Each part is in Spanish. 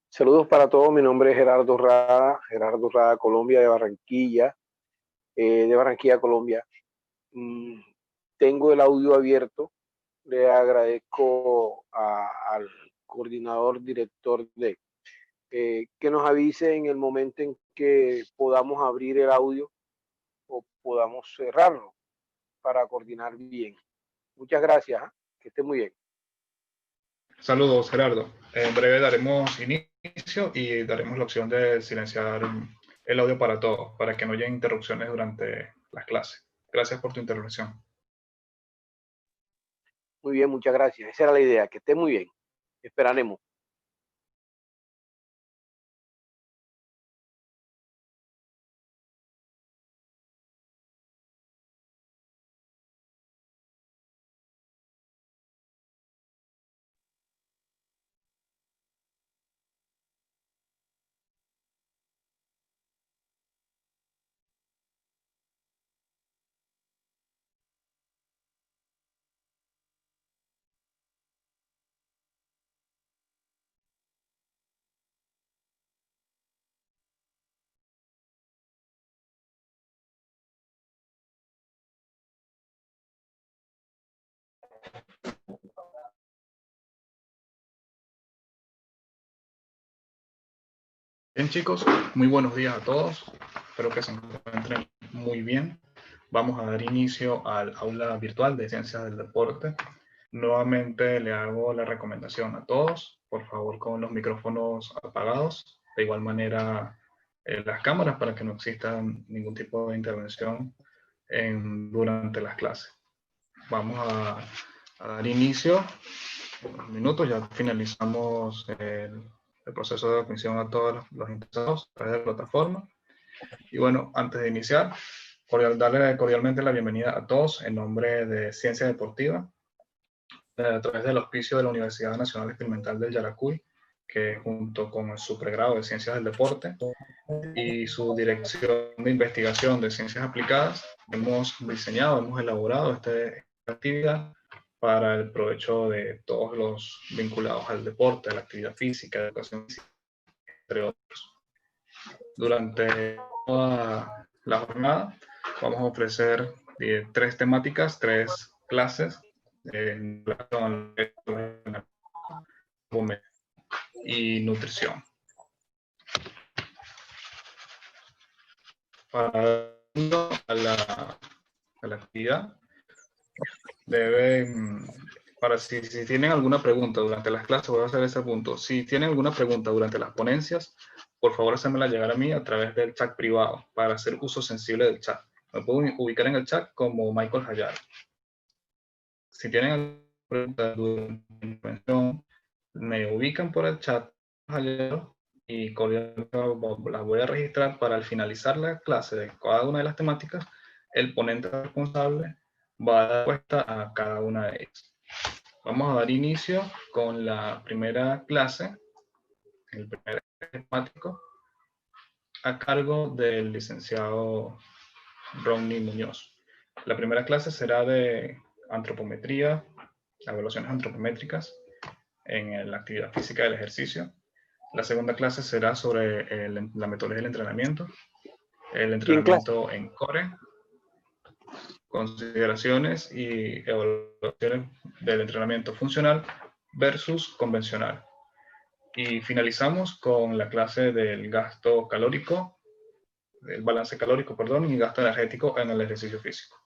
Saludos para todos, mi nombre es Gerardo Rada, Colombia, de Barranquilla, Colombia. Tengo el audio abierto, le agradezco al coordinador, director que nos avise en el momento en que podamos abrir el audio o podamos cerrarlo para coordinar bien. Muchas gracias, que esté muy bien. Saludos, Gerardo. En breve daremos inicio y daremos la opción de silenciar el audio para todos, para que no haya interrupciones durante las clases. Gracias por tu intervención. Muy bien, muchas gracias. Esa era la idea, que esté muy bien. Esperaremos. Bien, chicos, muy buenos días a todos. Espero que se encuentren muy bien. Vamos a dar inicio al aula virtual de Ciencias del Deporte. Nuevamente le hago la recomendación a todos, por favor, con los micrófonos apagados. De igual manera, las cámaras para que no exista ningún tipo de intervención durante las clases. Vamos a dar inicio. Unos minutos, ya finalizamos el proceso de admisión a todos los interesados a través de la plataforma. Y bueno, antes de iniciar, darle cordialmente la bienvenida a todos en nombre de Ciencia Deportiva, a través del auspicio de la Universidad Nacional Experimental del Yaracuy, que junto con su pregrado de Ciencias del Deporte y su dirección de investigación de Ciencias Aplicadas, hemos elaborado esta actividad para el provecho de todos los vinculados al deporte, a la actividad física, a la educación física, entre otros. Durante toda la jornada vamos a ofrecer 3 temáticas, 3 clases en relación y nutrición. Para a la actividad, si tienen alguna pregunta durante las clases, voy a hacer ese punto. Si tienen alguna pregunta durante las ponencias, por favor, hacémela llegar a mí a través del chat privado para hacer uso sensible del chat. Me puedo ubicar en el chat como Michael Hayar. Si tienen alguna pregunta durante la intervención, me ubican por el chat y las voy a registrar para al finalizar la clase de cada una de las temáticas, el ponente responsable va a dar respuesta a cada una de ellas. Vamos a dar inicio con la primera clase, el primer temático, a cargo del licenciado Ronnie Muñoz. La primera clase será de antropometría, evaluaciones antropométricas en la actividad física del ejercicio. La segunda clase será sobre la metodología del entrenamiento, el entrenamiento en core, consideraciones y evaluaciones del entrenamiento funcional versus convencional. Y finalizamos con la clase del gasto calórico, el balance calórico, perdón, y gasto energético en el ejercicio físico.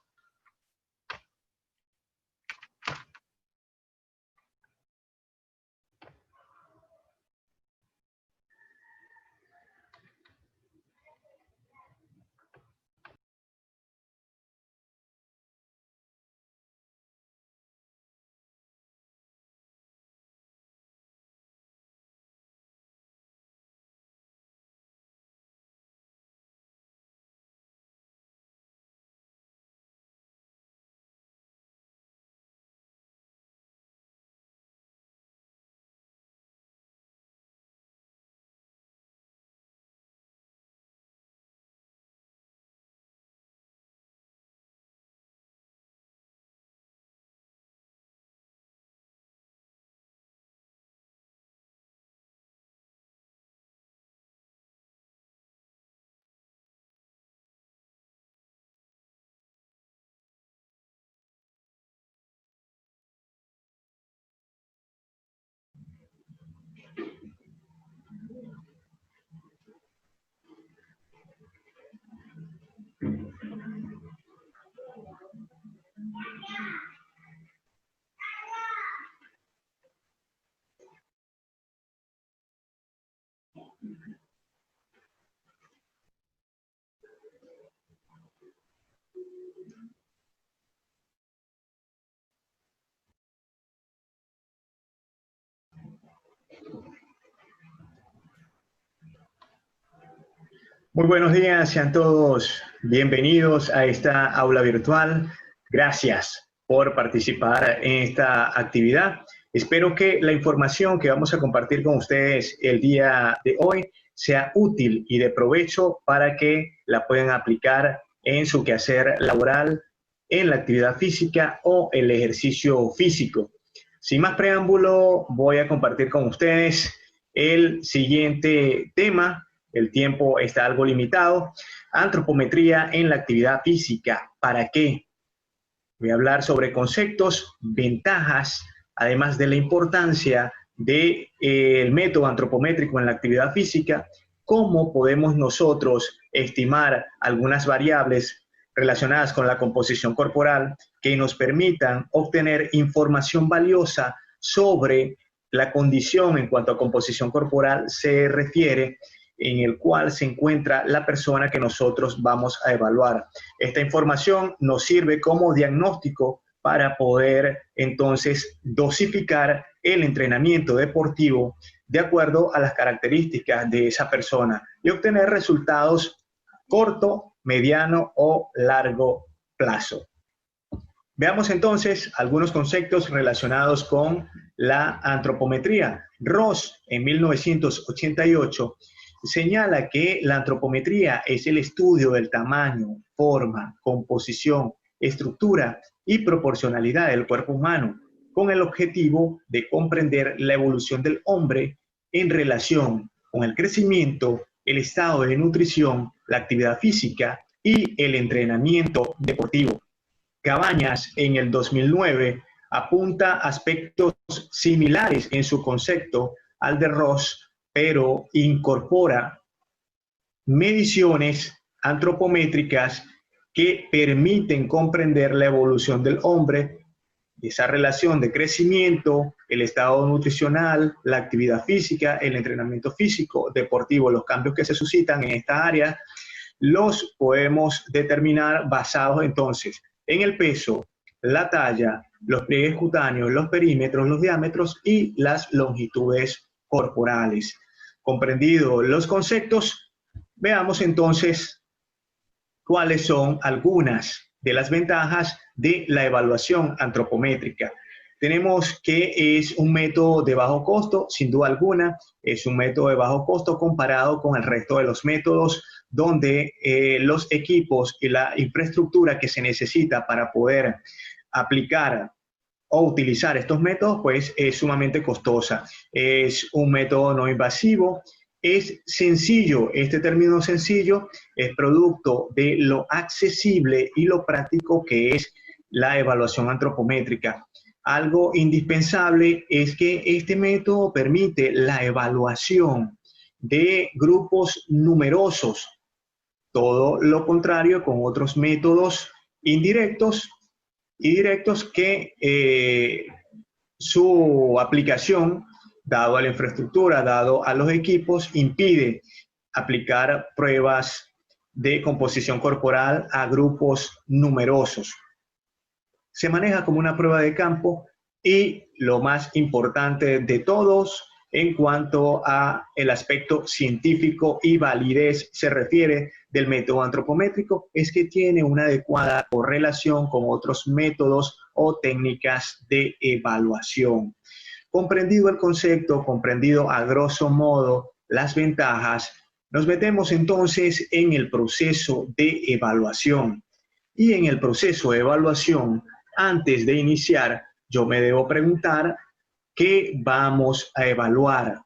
Muy buenos días, sean todos bienvenidos a esta aula virtual. Gracias por participar en esta actividad. Espero que la información que vamos a compartir con ustedes el día de hoy sea útil y de provecho para que la puedan aplicar en su quehacer laboral, en la actividad física o el ejercicio físico. Sin más preámbulo, voy a compartir con ustedes el siguiente tema. El tiempo está algo limitado. Antropometría en la actividad física. ¿Para qué? Voy a hablar sobre conceptos, ventajas, además de la importancia del método antropométrico en la actividad física, cómo podemos nosotros estimar algunas variables relacionadas con la composición corporal que nos permitan obtener información valiosa sobre la condición en cuanto a composición corporal se refiere, en el cual se encuentra la persona que nosotros vamos a evaluar. Esta información nos sirve como diagnóstico para poder entonces dosificar el entrenamiento deportivo de acuerdo a las características de esa persona y obtener resultados corto, mediano o largo plazo. Veamos entonces algunos conceptos relacionados con la antropometría. Ross, en 1988, señala que la antropometría es el estudio del tamaño, forma, composición, estructura y proporcionalidad del cuerpo humano, con el objetivo de comprender la evolución del hombre en relación con el crecimiento, el estado de nutrición, la actividad física y el entrenamiento deportivo. Cabañas, en el 2009, apunta aspectos similares en su concepto al de Ross, pero incorpora mediciones antropométricas que permiten comprender la evolución del hombre, esa relación de crecimiento, el estado nutricional, la actividad física, el entrenamiento físico, deportivo, los cambios que se suscitan en esta área, los podemos determinar basados entonces en el peso, la talla, los pliegues cutáneos, los perímetros, los diámetros y las longitudes corporales. Comprendidos los conceptos, veamos entonces cuáles son algunas de las ventajas de la evaluación antropométrica. Tenemos que es un método de bajo costo, sin duda alguna, es un método de bajo costo comparado con el resto de los métodos donde los equipos y la infraestructura que se necesita para poder aplicar o utilizar estos métodos, pues es sumamente costosa. Es un método no invasivo, es sencillo. Este término sencillo es producto de lo accesible y lo práctico que es la evaluación antropométrica. Algo indispensable es que este método permite la evaluación de grupos numerosos, todo lo contrario con otros métodos indirectos y directos que su aplicación, dado a la infraestructura, dado a los equipos, impide aplicar pruebas de composición corporal a grupos numerosos. Se maneja como una prueba de campo y lo más importante de todos en cuanto a el aspecto científico y validez se refiere del método antropométrico es que tiene una adecuada correlación con otros métodos o técnicas de evaluación. Comprendido el concepto, comprendido a grosso modo las ventajas, nos metemos entonces en el proceso de evaluación. Y en el proceso de evaluación, antes de iniciar, yo me debo preguntar ¿qué vamos a evaluar?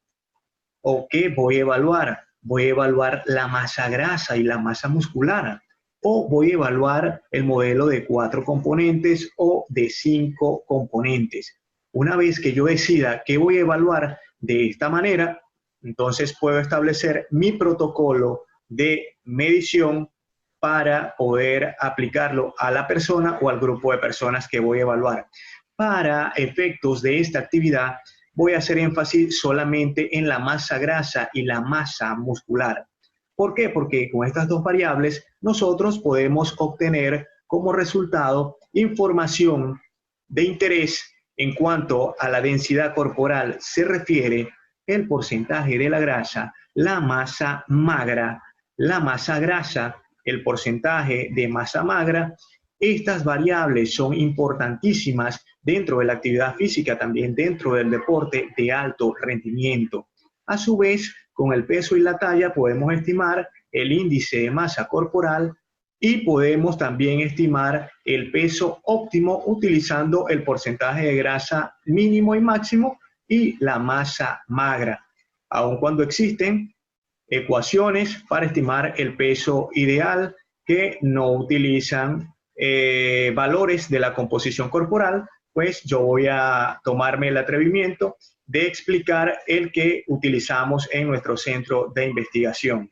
¿O qué voy a evaluar? ¿Voy a evaluar la masa grasa y la masa muscular? ¿O voy a evaluar el modelo de 4 componentes o de 5 componentes? Una vez que yo decida qué voy a evaluar de esta manera, entonces puedo establecer mi protocolo de medición para poder aplicarlo a la persona o al grupo de personas que voy a evaluar. Para efectos de esta actividad, voy a hacer énfasis solamente en la masa grasa y la masa muscular. ¿Por qué? Porque con estas dos variables nosotros podemos obtener como resultado información de interés en cuanto a la densidad corporal se refiere, el porcentaje de la grasa, la masa magra, la masa grasa, el porcentaje de masa magra. Estas variables son importantísimas dentro de la actividad física, también dentro del deporte de alto rendimiento. A su vez, con el peso y la talla podemos estimar el índice de masa corporal y podemos también estimar el peso óptimo utilizando el porcentaje de grasa mínimo y máximo y la masa magra, aun cuando existen ecuaciones para estimar el peso ideal que no utilizan valores de la composición corporal, pues yo voy a tomarme el atrevimiento de explicar el que utilizamos en nuestro centro de investigación.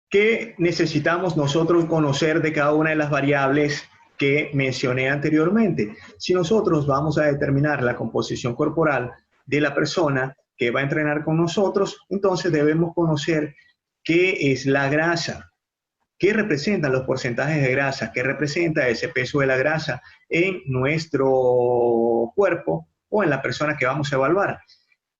¿Qué necesitamos nosotros conocer de cada una de las variables que mencioné anteriormente? Si nosotros vamos a determinar la composición corporal de la persona que va a entrenar con nosotros, entonces debemos conocer qué es la grasa, qué representan los porcentajes de grasa, qué representa ese peso de la grasa en nuestro cuerpo o en la persona que vamos a evaluar.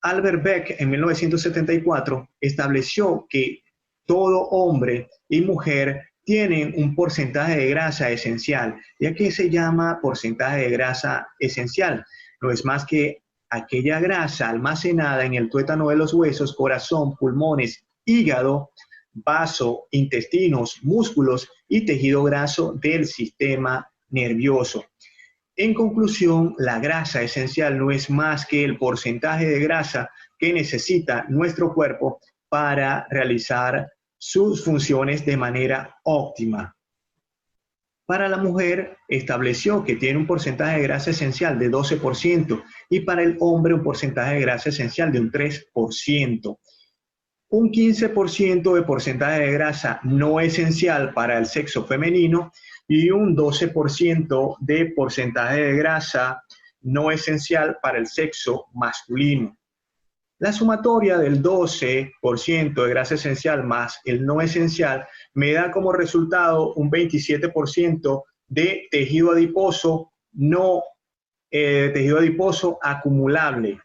Albert Beck en 1974 estableció que todo hombre y mujer tienen un porcentaje de grasa esencial. ¿Y a qué se llama porcentaje de grasa esencial? No es más que aquella grasa almacenada en el tuétano de los huesos, corazón, pulmones, hígado, vaso, intestinos, músculos y tejido graso del sistema nervioso. En conclusión, la grasa esencial no es más que el porcentaje de grasa que necesita nuestro cuerpo para realizar sus funciones de manera óptima. Para la mujer estableció que tiene un porcentaje de grasa esencial de 12% y para el hombre un porcentaje de grasa esencial de un 3%. Un 15% de porcentaje de grasa no esencial para el sexo femenino y un 12% de porcentaje de grasa no esencial para el sexo masculino. La sumatoria del 12% de grasa esencial más el no esencial me da como resultado un 27% de tejido adiposo tejido adiposo acumulable.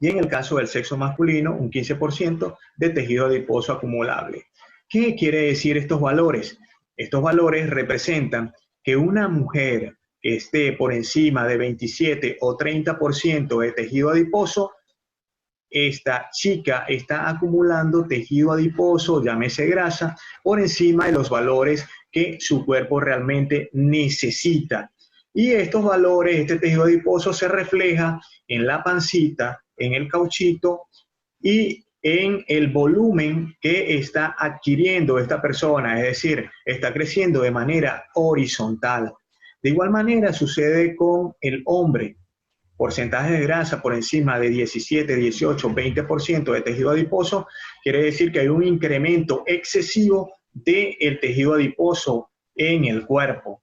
Y en el caso del sexo masculino, un 15% de tejido adiposo acumulable. ¿Qué quiere decir estos valores? Estos valores representan que una mujer que esté por encima de 27 o 30% de tejido adiposo, esta chica está acumulando tejido adiposo, llámese grasa, por encima de los valores que su cuerpo realmente necesita. Y estos valores, este tejido adiposo se refleja en la pancita, en el cauchito y en el volumen que está adquiriendo esta persona, es decir, está creciendo de manera horizontal. De igual manera sucede con el hombre. Porcentaje de grasa por encima de 17, 18, 20% de tejido adiposo, quiere decir que hay un incremento excesivo del tejido adiposo en el cuerpo.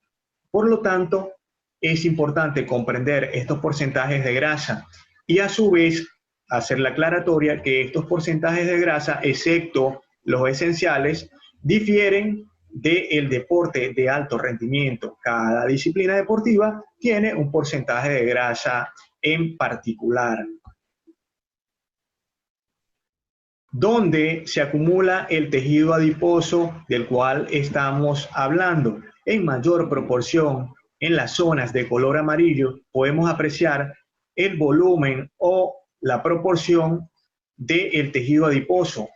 Por lo tanto, es importante comprender estos porcentajes de grasa y a su vez hacer la aclaratoria que estos porcentajes de grasa, excepto los esenciales, difieren del deporte de alto rendimiento. Cada disciplina deportiva tiene un porcentaje de grasa en particular. ¿Dónde se acumula el tejido adiposo del cual estamos hablando? En mayor proporción, en las zonas de color amarillo, podemos apreciar el volumen o la proporción del tejido adiposo,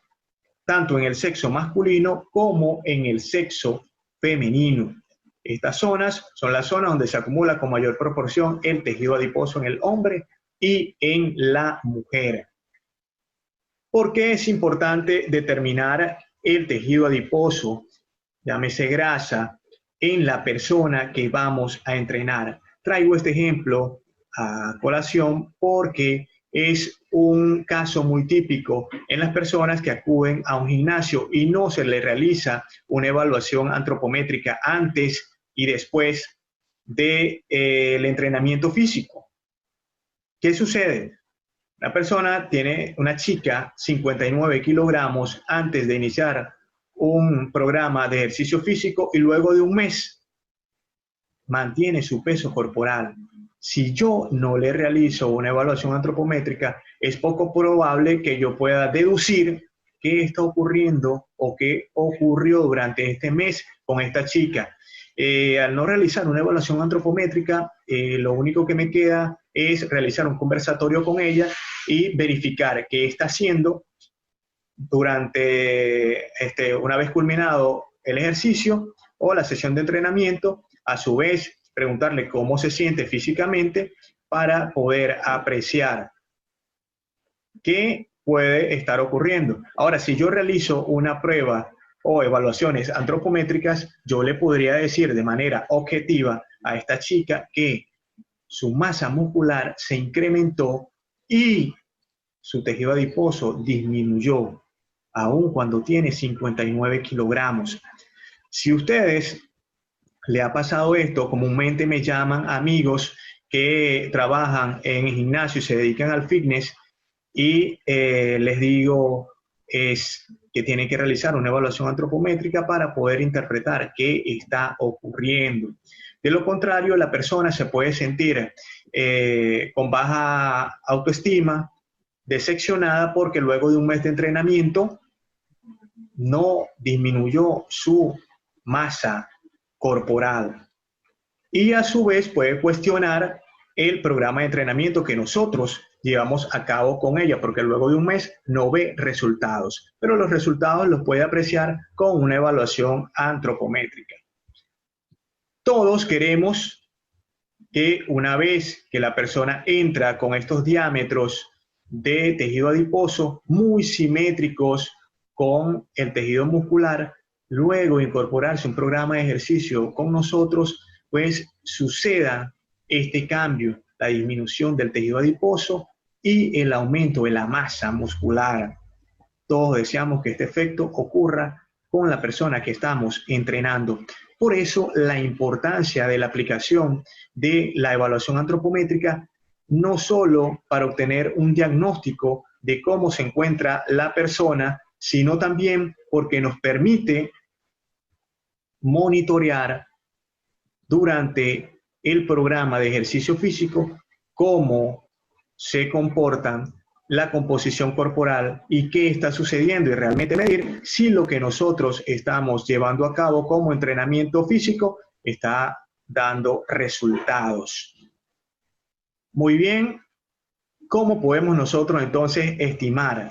tanto en el sexo masculino como en el sexo femenino. Estas zonas son las zonas donde se acumula con mayor proporción el tejido adiposo en el hombre y en la mujer. ¿Por qué es importante determinar el tejido adiposo, llámese grasa, en la persona que vamos a entrenar? Traigo este ejemplo a colación porque es un caso muy típico en las personas que acuden a un gimnasio y no se le realiza una evaluación antropométrica antes y después del entrenamiento físico. ¿Qué sucede? Una chica, 59 kilogramos antes de iniciar un programa de ejercicio físico y luego de un mes mantiene su peso corporal. si yo no le realizo una evaluación antropométrica, es poco probable que yo pueda deducir qué está ocurriendo o qué ocurrió durante este mes con esta chica. Al no realizar una evaluación antropométrica, lo único que me queda es realizar un conversatorio con ella y verificar qué está haciendo durante, una vez culminado el ejercicio o la sesión de entrenamiento. A su vez, preguntarle cómo se siente físicamente para poder apreciar qué puede estar ocurriendo. Ahora, si yo realizo una prueba o evaluaciones antropométricas, yo le podría decir de manera objetiva a esta chica que su masa muscular se incrementó y su tejido adiposo disminuyó, aun cuando tiene 59 kilogramos. Si ustedes le ha pasado esto, comúnmente me llaman amigos que trabajan en el gimnasio y se dedican al fitness y les digo es que tienen que realizar una evaluación antropométrica para poder interpretar qué está ocurriendo. De lo contrario, la persona se puede sentir con baja autoestima, decepcionada porque luego de un mes de entrenamiento no disminuyó su masa corporal. Y a su vez puede cuestionar el programa de entrenamiento que nosotros llevamos a cabo con ella, porque luego de un mes no ve resultados, pero los resultados los puede apreciar con una evaluación antropométrica. Todos queremos que una vez que la persona entra con estos diámetros de tejido adiposo muy simétricos con el tejido muscular, luego incorporarse un programa de ejercicio con nosotros, pues suceda este cambio, la disminución del tejido adiposo y el aumento de la masa muscular. Todos deseamos que este efecto ocurra con la persona que estamos entrenando. Por eso la importancia de la aplicación de la evaluación antropométrica, no solo para obtener un diagnóstico de cómo se encuentra la persona, sino también porque nos permite monitorear durante el programa de ejercicio físico cómo se comportan la composición corporal y qué está sucediendo, y realmente medir si lo que nosotros estamos llevando a cabo como entrenamiento físico está dando resultados. Muy bien, ¿cómo podemos nosotros entonces estimar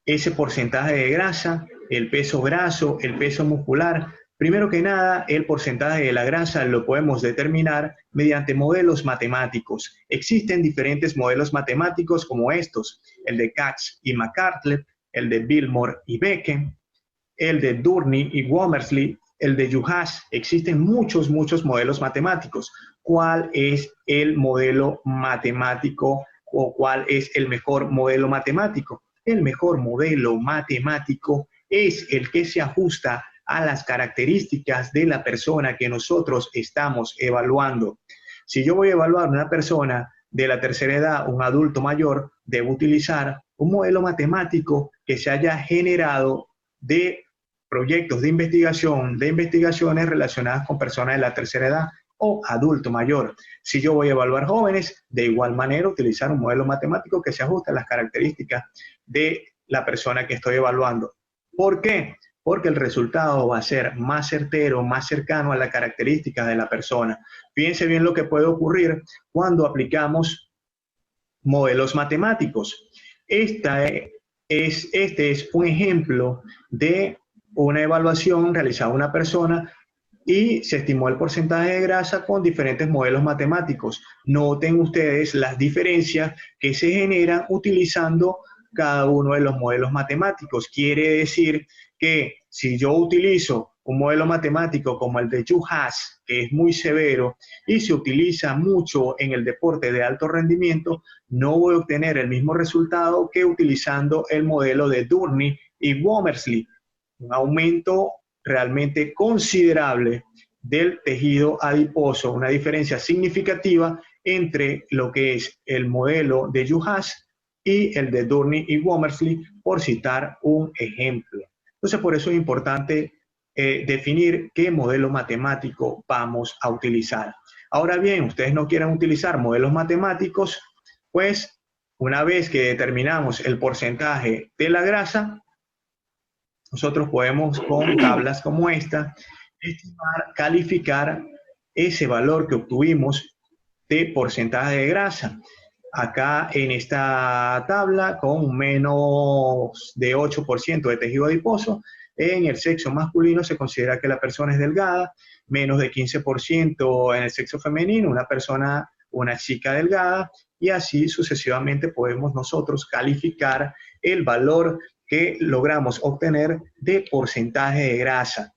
ese porcentaje de grasa, el peso graso, el peso muscular? Primero que nada, el porcentaje de la grasa lo podemos determinar mediante modelos matemáticos. Existen diferentes modelos matemáticos como estos, el de Katz y McArdle, el de Billmore y Becken, el de Durney y Womersley, el de Juhas. Existen muchos modelos matemáticos. ¿Cuál es el modelo matemático o cuál es el mejor modelo matemático? El mejor modelo matemático es el que se ajusta a las características de la persona que nosotros estamos evaluando. Si yo voy a evaluar a una persona de la tercera edad, un adulto mayor, debo utilizar un modelo matemático que se haya generado de proyectos de investigación, de investigaciones relacionadas con personas de la tercera edad o adulto mayor. Si yo voy a evaluar jóvenes, de igual manera utilizar un modelo matemático que se ajuste a las características de la persona que estoy evaluando. ¿Por qué? Porque el resultado va a ser más certero, más cercano a las características de la persona. Fíjense bien lo que puede ocurrir cuando aplicamos modelos matemáticos. Este es un ejemplo de una evaluación realizada a una persona y se estimó el porcentaje de grasa con diferentes modelos matemáticos. Noten ustedes las diferencias que se generan utilizando cada uno de los modelos matemáticos. Quiere decir que si yo utilizo un modelo matemático como el de Juhas, que es muy severo y se utiliza mucho en el deporte de alto rendimiento, no voy a obtener el mismo resultado que utilizando el modelo de Durney y Womersley. Un aumento realmente considerable del tejido adiposo, una diferencia significativa entre lo que es el modelo de Juhas y el de Durney y Womersley, por citar un ejemplo. Entonces, por eso es importante definir qué modelo matemático vamos a utilizar. Ahora bien, ustedes no quieren utilizar modelos matemáticos, pues una vez que determinamos el porcentaje de la grasa, nosotros podemos con tablas como esta estimar, calificar ese valor que obtuvimos de porcentaje de grasa. Acá en esta tabla con menos de 8% de tejido adiposo, en el sexo masculino se considera que la persona es delgada, menos de 15% en el sexo femenino, una chica delgada, y así sucesivamente podemos nosotros calificar el valor que logramos obtener de porcentaje de grasa.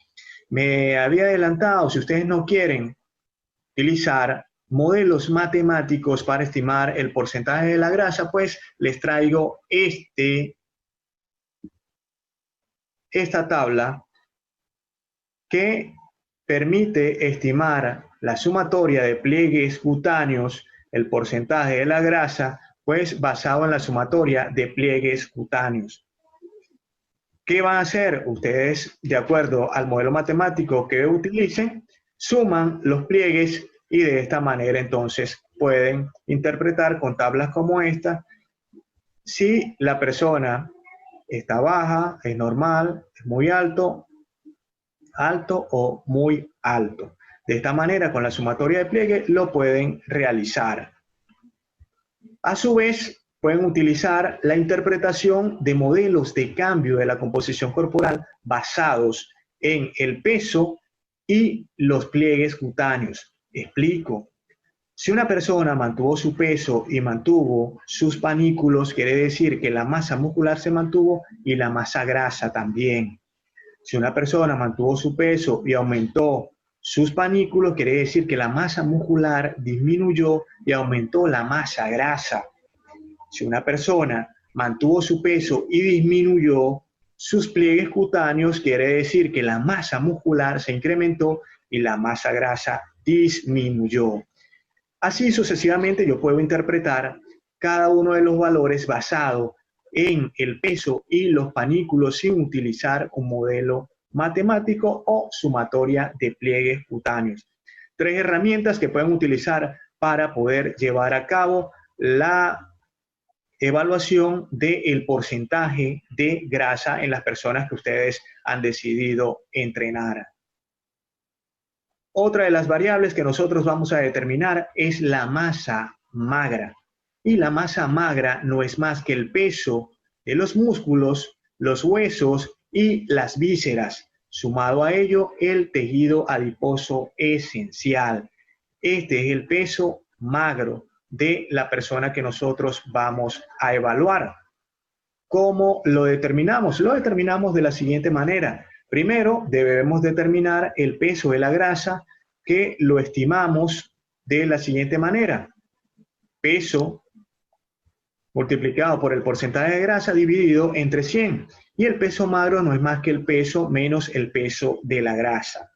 Me había adelantado, si ustedes no quieren utilizar modelos matemáticos para estimar el porcentaje de la grasa, pues les traigo esta tabla que permite estimar la sumatoria de pliegues cutáneos, el porcentaje de la grasa, pues basado en la sumatoria de pliegues cutáneos. ¿Qué van a hacer? Ustedes, de acuerdo al modelo matemático que utilicen, suman los pliegues y de esta manera entonces pueden interpretar con tablas como esta si la persona está baja, es normal, es muy alto, alto o muy alto. De esta manera, con la sumatoria de pliegues lo pueden realizar. A su vez, pueden utilizar la interpretación de modelos de cambio de la composición corporal basados en el peso y los pliegues cutáneos. Explico. Si una persona mantuvo su peso y mantuvo sus panículos, quiere decir que la masa muscular se mantuvo y la masa grasa también. Si una persona mantuvo su peso y aumentó sus panículos, quiere decir que la masa muscular disminuyó y aumentó la masa grasa. Si una persona mantuvo su peso y disminuyó sus pliegues cutáneos, quiere decir que la masa muscular se incrementó y la masa grasa disminuyó. Así sucesivamente yo puedo interpretar cada uno de los valores basado en el peso y los panículos sin utilizar un modelo matemático o sumatoria de pliegues cutáneos. 3 herramientas que pueden utilizar para poder llevar a cabo la evaluación del porcentaje de grasa en las personas que ustedes han decidido entrenar. Otra de las variables que nosotros vamos a determinar es la masa magra. Y la masa magra no es más que el peso de los músculos, los huesos y las vísceras, sumado a ello el tejido adiposo esencial. Este es el peso magro de la persona que nosotros vamos a evaluar. ¿Cómo lo determinamos? Lo determinamos de la siguiente manera. Primero, debemos determinar el peso de la grasa, que lo estimamos de la siguiente manera. Peso multiplicado por el porcentaje de grasa dividido entre 100. Y el peso magro no es más que el peso menos el peso de la grasa.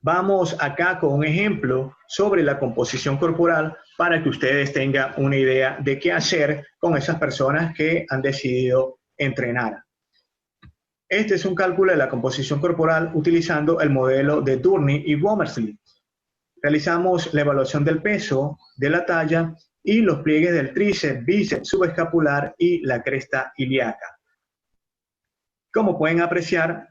Vamos acá con un ejemplo sobre la composición corporal para que ustedes tengan una idea de qué hacer con esas personas que han decidido entrenar. Este es un cálculo de la composición corporal utilizando el modelo de Durney y Womersley. Realizamos la evaluación del peso, de la talla y los pliegues del tríceps, bíceps, subescapular y la cresta ilíaca. Como pueden apreciar,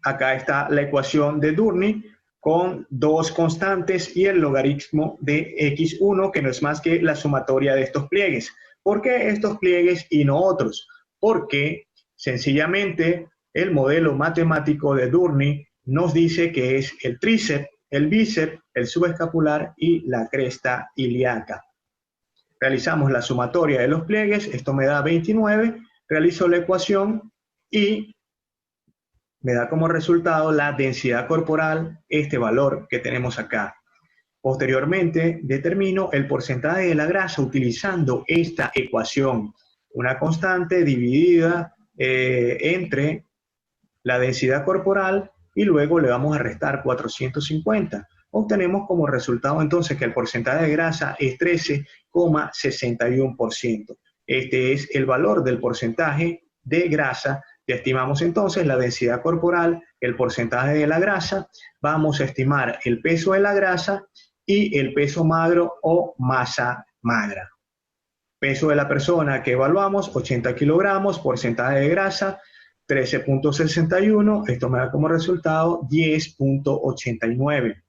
acá está la ecuación de Durney con 2 constantes y el logaritmo de x1, que no es más que la sumatoria de estos pliegues. ¿Por qué estos pliegues y no otros? Porque sencillamente el modelo matemático de Durney nos dice que es el tríceps, el bíceps, el subescapular y la cresta ilíaca. Realizamos la sumatoria de los pliegues, esto me da 29, realizo la ecuación y me da como resultado la densidad corporal, este valor que tenemos acá. Posteriormente, determino el porcentaje de la grasa utilizando esta ecuación, una constante dividida entre la densidad corporal y luego le vamos a restar 450. Obtenemos como resultado entonces que el porcentaje de grasa es 13,61%. Este es el valor del porcentaje de grasa Ya estimamos entonces la densidad corporal, el porcentaje de la grasa, vamos a estimar el peso de la grasa y el peso magro o masa magra. Peso de la persona que evaluamos, 80 kilogramos, porcentaje de grasa, 13.61, esto me da como resultado 10.89.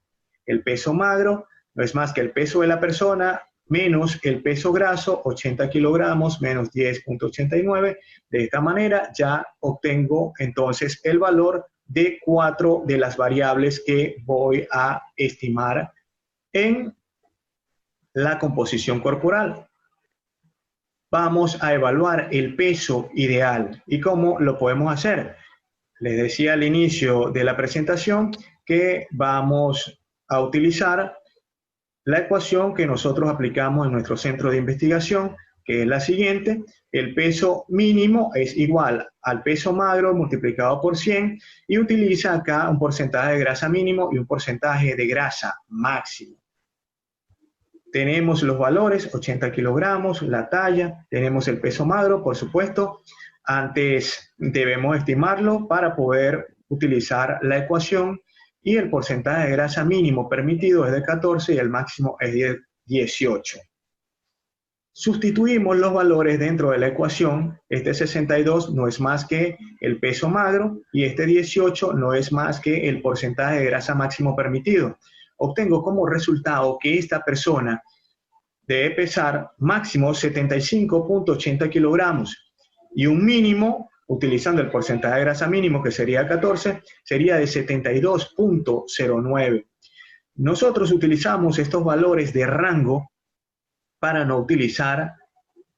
El peso magro no es más que el peso de la persona menos el peso graso, 80 kilogramos menos 10.89. De esta manera ya obtengo entonces el valor de 4 de las variables que voy a estimar en la composición corporal. Vamos a evaluar el peso ideal. ¿Y cómo lo podemos hacer? Les decía al inicio de la presentación que vamos a utilizar la ecuación que nosotros aplicamos en nuestro centro de investigación, que es la siguiente: el peso mínimo es igual al peso magro multiplicado por 100, y utiliza acá un porcentaje de grasa mínimo y un porcentaje de grasa máximo. Tenemos los valores, 80 kilogramos, la talla, tenemos el peso magro, por supuesto. Antes debemos estimarlo para poder utilizar la ecuación, y el porcentaje de grasa mínimo permitido es de 14 y el máximo es de 18. Sustituimos los valores dentro de la ecuación. Este 62 no es más que el peso magro y este 18 no es más que el porcentaje de grasa máximo permitido. Obtengo como resultado que esta persona debe pesar máximo 75.80 kilogramos y un mínimo, utilizando el porcentaje de grasa mínimo, que sería 14, sería de 72.09. Nosotros utilizamos estos valores de rango para no utilizar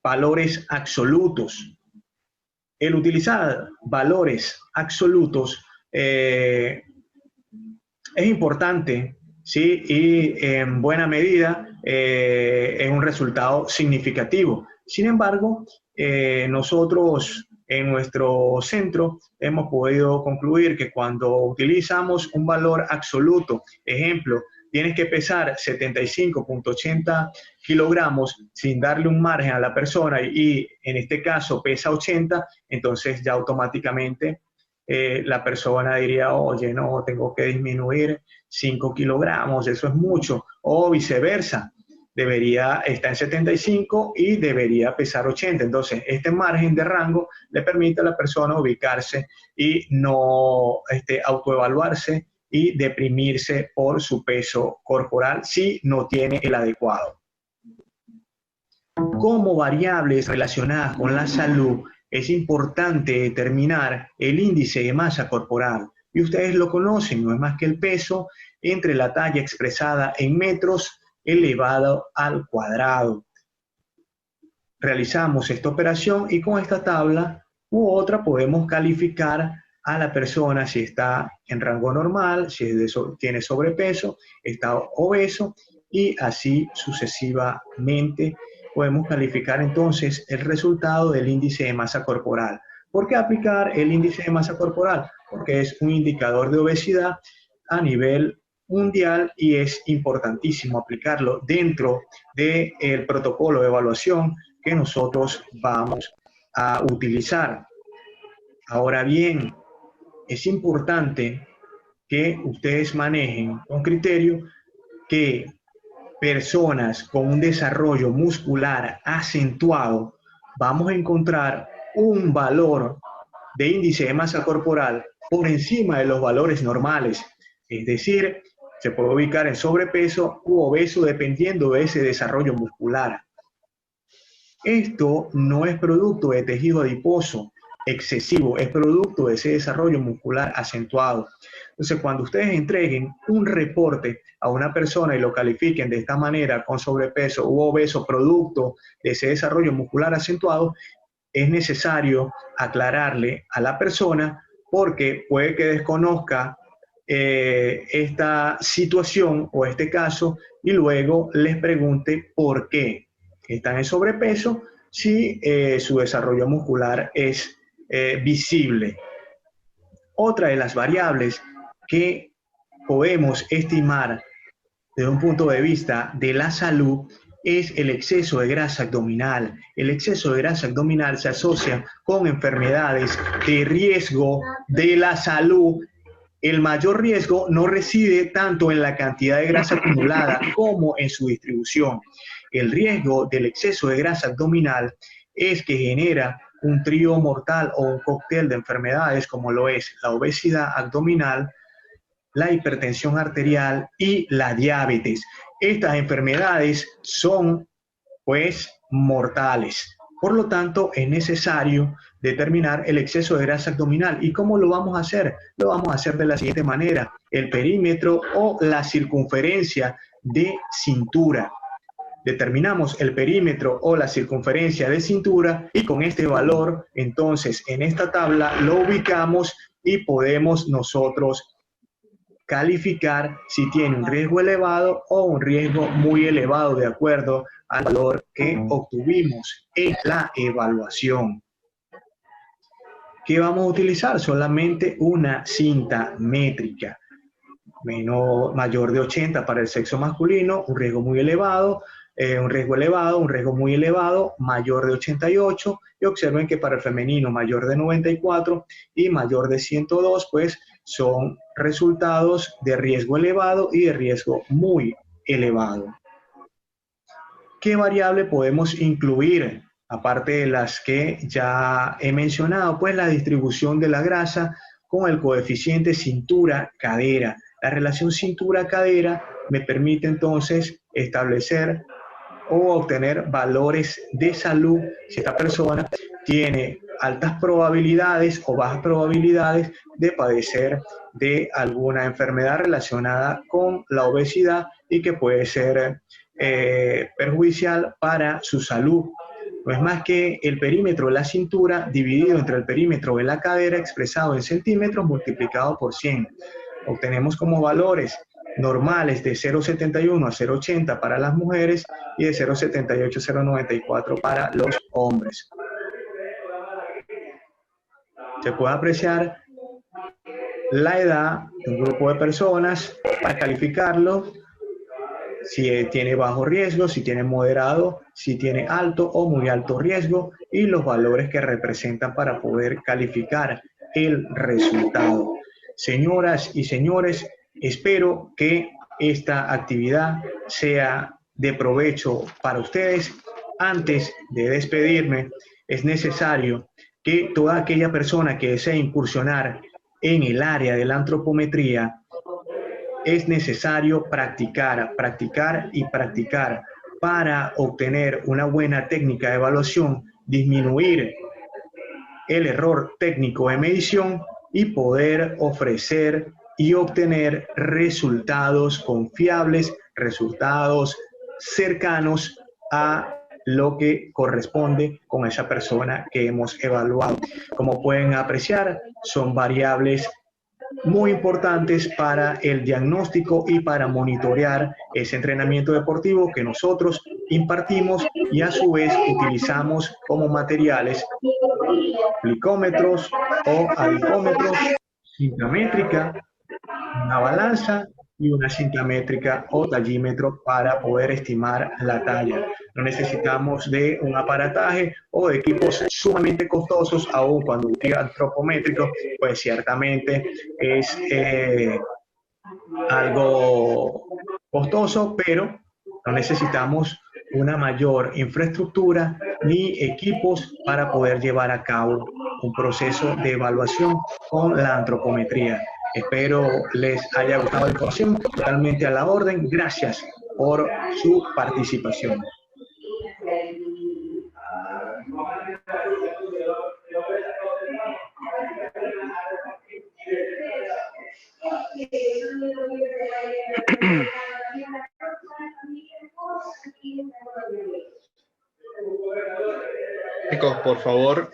valores absolutos. El utilizar valores absolutos es importante, ¿sí? Y en buena medida es un resultado significativo. Sin embargo, nosotros en nuestro centro hemos podido concluir que cuando utilizamos un valor absoluto, ejemplo, tienes que pesar 75.80 kilogramos sin darle un margen a la persona y en este caso pesa 80, entonces ya automáticamente la persona diría, oye, no, tengo que disminuir 5 kilogramos, eso es mucho, o viceversa. Debería estar en 75 y debería pesar 80. Entonces, este margen de rango le permite a la persona ubicarse y no autoevaluarse y deprimirse por su peso corporal si no tiene el adecuado. Como variables relacionadas con la salud, es importante determinar el índice de masa corporal. Y ustedes lo conocen, no es más que el peso entre la talla expresada en metros elevado al cuadrado. Realizamos esta operación y con esta tabla u otra podemos calificar a la persona si está en rango normal, si tiene sobrepeso, está obeso y así sucesivamente. Podemos calificar entonces el resultado del índice de masa corporal. ¿Por qué aplicar el índice de masa corporal? Porque es un indicador de obesidad a nivel mundial y es importantísimo aplicarlo dentro del protocolo de evaluación que nosotros vamos a utilizar. Ahora bien, es importante que ustedes manejen con criterio que personas con un desarrollo muscular acentuado, vamos a encontrar un valor de índice de masa corporal por encima de los valores normales. Es decir, se puede ubicar en sobrepeso u obeso dependiendo de ese desarrollo muscular. Esto no es producto de tejido adiposo excesivo, es producto de ese desarrollo muscular acentuado. Entonces, cuando ustedes entreguen un reporte a una persona y lo califiquen de esta manera, con sobrepeso u obeso, producto de ese desarrollo muscular acentuado, es necesario aclararle a la persona porque puede que desconozca esta situación o este caso y luego les pregunte por qué están en sobrepeso si su desarrollo muscular es visible. Otra de las variables que podemos estimar desde un punto de vista de la salud es el exceso de grasa abdominal. El exceso de grasa abdominal se asocia con enfermedades de riesgo de la salud. El mayor riesgo no reside tanto en la cantidad de grasa acumulada como en su distribución. El riesgo del exceso de grasa abdominal es que genera un trío mortal o un cóctel de enfermedades como lo es la obesidad abdominal, la hipertensión arterial y la diabetes. Estas enfermedades son, pues, mortales. Por lo tanto, es necesario determinar el exceso de grasa abdominal. ¿Y cómo lo vamos a hacer? Lo vamos a hacer de la siguiente manera: el perímetro o la circunferencia de cintura. Determinamos el perímetro o la circunferencia de cintura y con este valor, entonces, en esta tabla lo ubicamos y podemos nosotros calificar si tiene un riesgo elevado o un riesgo muy elevado de acuerdo al valor que obtuvimos en la evaluación. ¿Qué vamos a utilizar? Solamente una cinta métrica. Mayor de 80 para el sexo masculino, un riesgo muy elevado, un riesgo elevado, un riesgo muy elevado, mayor de 88, y observen que para el femenino mayor de 94 y mayor de 102, pues son resultados de riesgo elevado y de riesgo muy elevado. ¿Qué variable podemos incluir? Aparte de las que ya he mencionado, pues la distribución de la grasa con el coeficiente cintura-cadera. La relación cintura-cadera me permite entonces establecer o obtener valores de salud si esta persona tiene altas probabilidades o bajas probabilidades de padecer de alguna enfermedad relacionada con la obesidad y que puede ser perjudicial para su salud. No es más que el perímetro de la cintura dividido entre el perímetro de la cadera expresado en centímetros multiplicado por 100. Obtenemos como valores normales de 0,71 a 0,80 para las mujeres y de 0,78 a 0,94 para los hombres. Se puede apreciar la edad de un grupo de personas para calificarlo, si tiene bajo riesgo, si tiene moderado, si tiene alto o muy alto riesgo y los valores que representan para poder calificar el resultado. Señoras y señores, espero que esta actividad sea de provecho para ustedes. Antes de despedirme, es necesario que toda aquella persona que desee incursionar en el área de la antropometría, es necesario practicar y practicar para obtener una buena técnica de evaluación, disminuir el error técnico de medición y poder ofrecer y obtener resultados confiables, resultados cercanos a lo que corresponde con esa persona que hemos evaluado. Como pueden apreciar, son variables muy importantes para el diagnóstico y para monitorear ese entrenamiento deportivo que nosotros impartimos y a su vez utilizamos como materiales glicómetros o adipómetros, cinta métrica, una balanza y una cinta métrica o tallímetro para poder estimar la talla. No necesitamos de un aparataje o de equipos sumamente costosos, aun cuando el antropométrico, pues ciertamente es algo costoso, pero no necesitamos una mayor infraestructura ni equipos para poder llevar a cabo un proceso de evaluación con la antropometría. Espero les haya gustado la información, totalmente a la orden. Gracias por su participación. Chicos, por favor,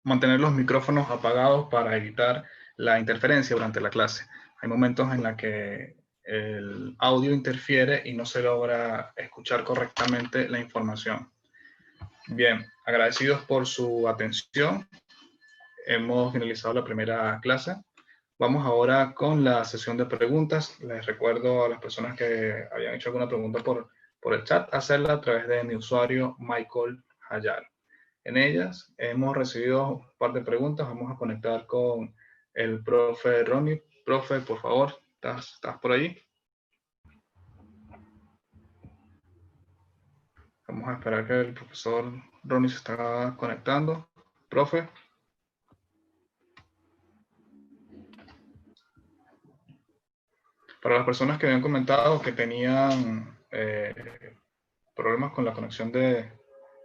mantener los micrófonos apagados para evitar la interferencia durante la clase. Hay momentos en los que el audio interfiere y no se logra escuchar correctamente la información. Bien, agradecidos por su atención. Hemos finalizado la primera clase. Vamos ahora con la sesión de preguntas. Les recuerdo a las personas que habían hecho alguna pregunta por por el chat, hacerla a través de mi usuario Michael Hayar. En ellas hemos recibido un par de preguntas. Vamos a conectar con el profe Ronnie. Profe, por favor, ¿estás por ahí? Vamos a esperar que el profesor Ronnie se está conectando. Profe. Para las personas que habían comentado que tenían problemas con la conexión de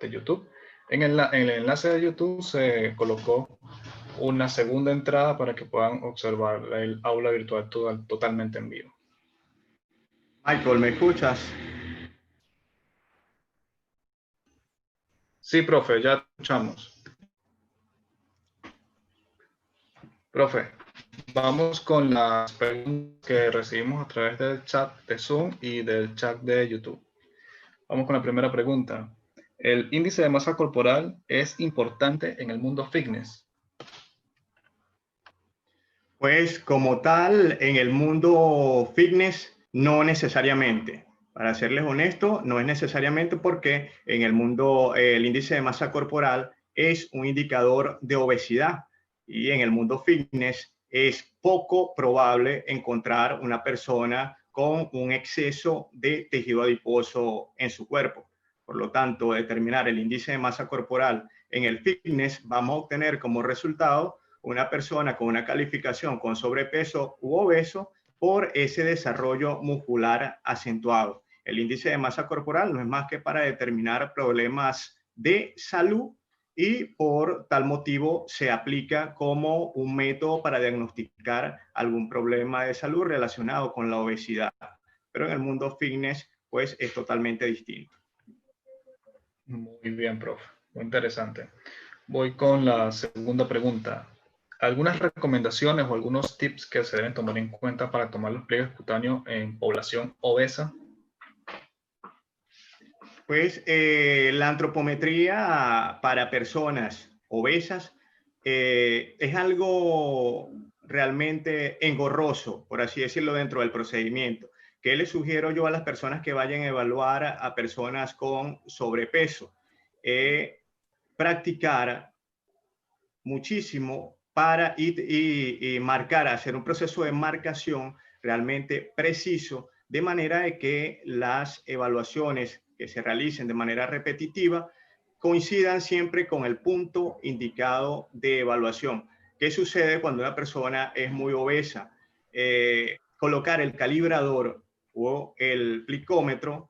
YouTube, en el enlace de YouTube se colocó una segunda entrada para que puedan observar el aula virtual totalmente en vivo. Michael, ¿me escuchas? Sí, profe, ya escuchamos. Profe, vamos con las preguntas que recibimos a través del chat de Zoom y del chat de YouTube. Vamos con la primera pregunta. ¿El índice de masa corporal es importante en el mundo fitness? Pues como tal, en el mundo fitness, no necesariamente. Para serles honesto, no es necesariamente porque en el mundo el índice de masa corporal es un indicador de obesidad y en el mundo fitness es poco probable encontrar una persona con un exceso de tejido adiposo en su cuerpo. Por lo tanto, determinar el índice de masa corporal en el fitness, vamos a obtener como resultado una persona con una calificación con sobrepeso u obeso por ese desarrollo muscular acentuado. El índice de masa corporal no es más que para determinar problemas de salud y por tal motivo se aplica como un método para diagnosticar algún problema de salud relacionado con la obesidad. Pero en el mundo fitness, pues es totalmente distinto. Muy bien, profe. Muy interesante. Voy con la segunda pregunta. ¿Algunas recomendaciones o algunos tips que se deben tomar en cuenta para tomar los pliegues cutáneos en población obesa? Pues la antropometría para personas obesas es algo realmente engorroso, por así decirlo, dentro del procedimiento. ¿Qué le sugiero yo a las personas que vayan a evaluar a personas con sobrepeso? Practicar muchísimo para y marcar, hacer un proceso de marcación realmente preciso, de manera de que las evaluaciones que se realicen de manera repetitiva coincidan siempre con el punto indicado de evaluación. ¿Qué sucede cuando una persona es muy obesa? Colocar el calibrador o el plicómetro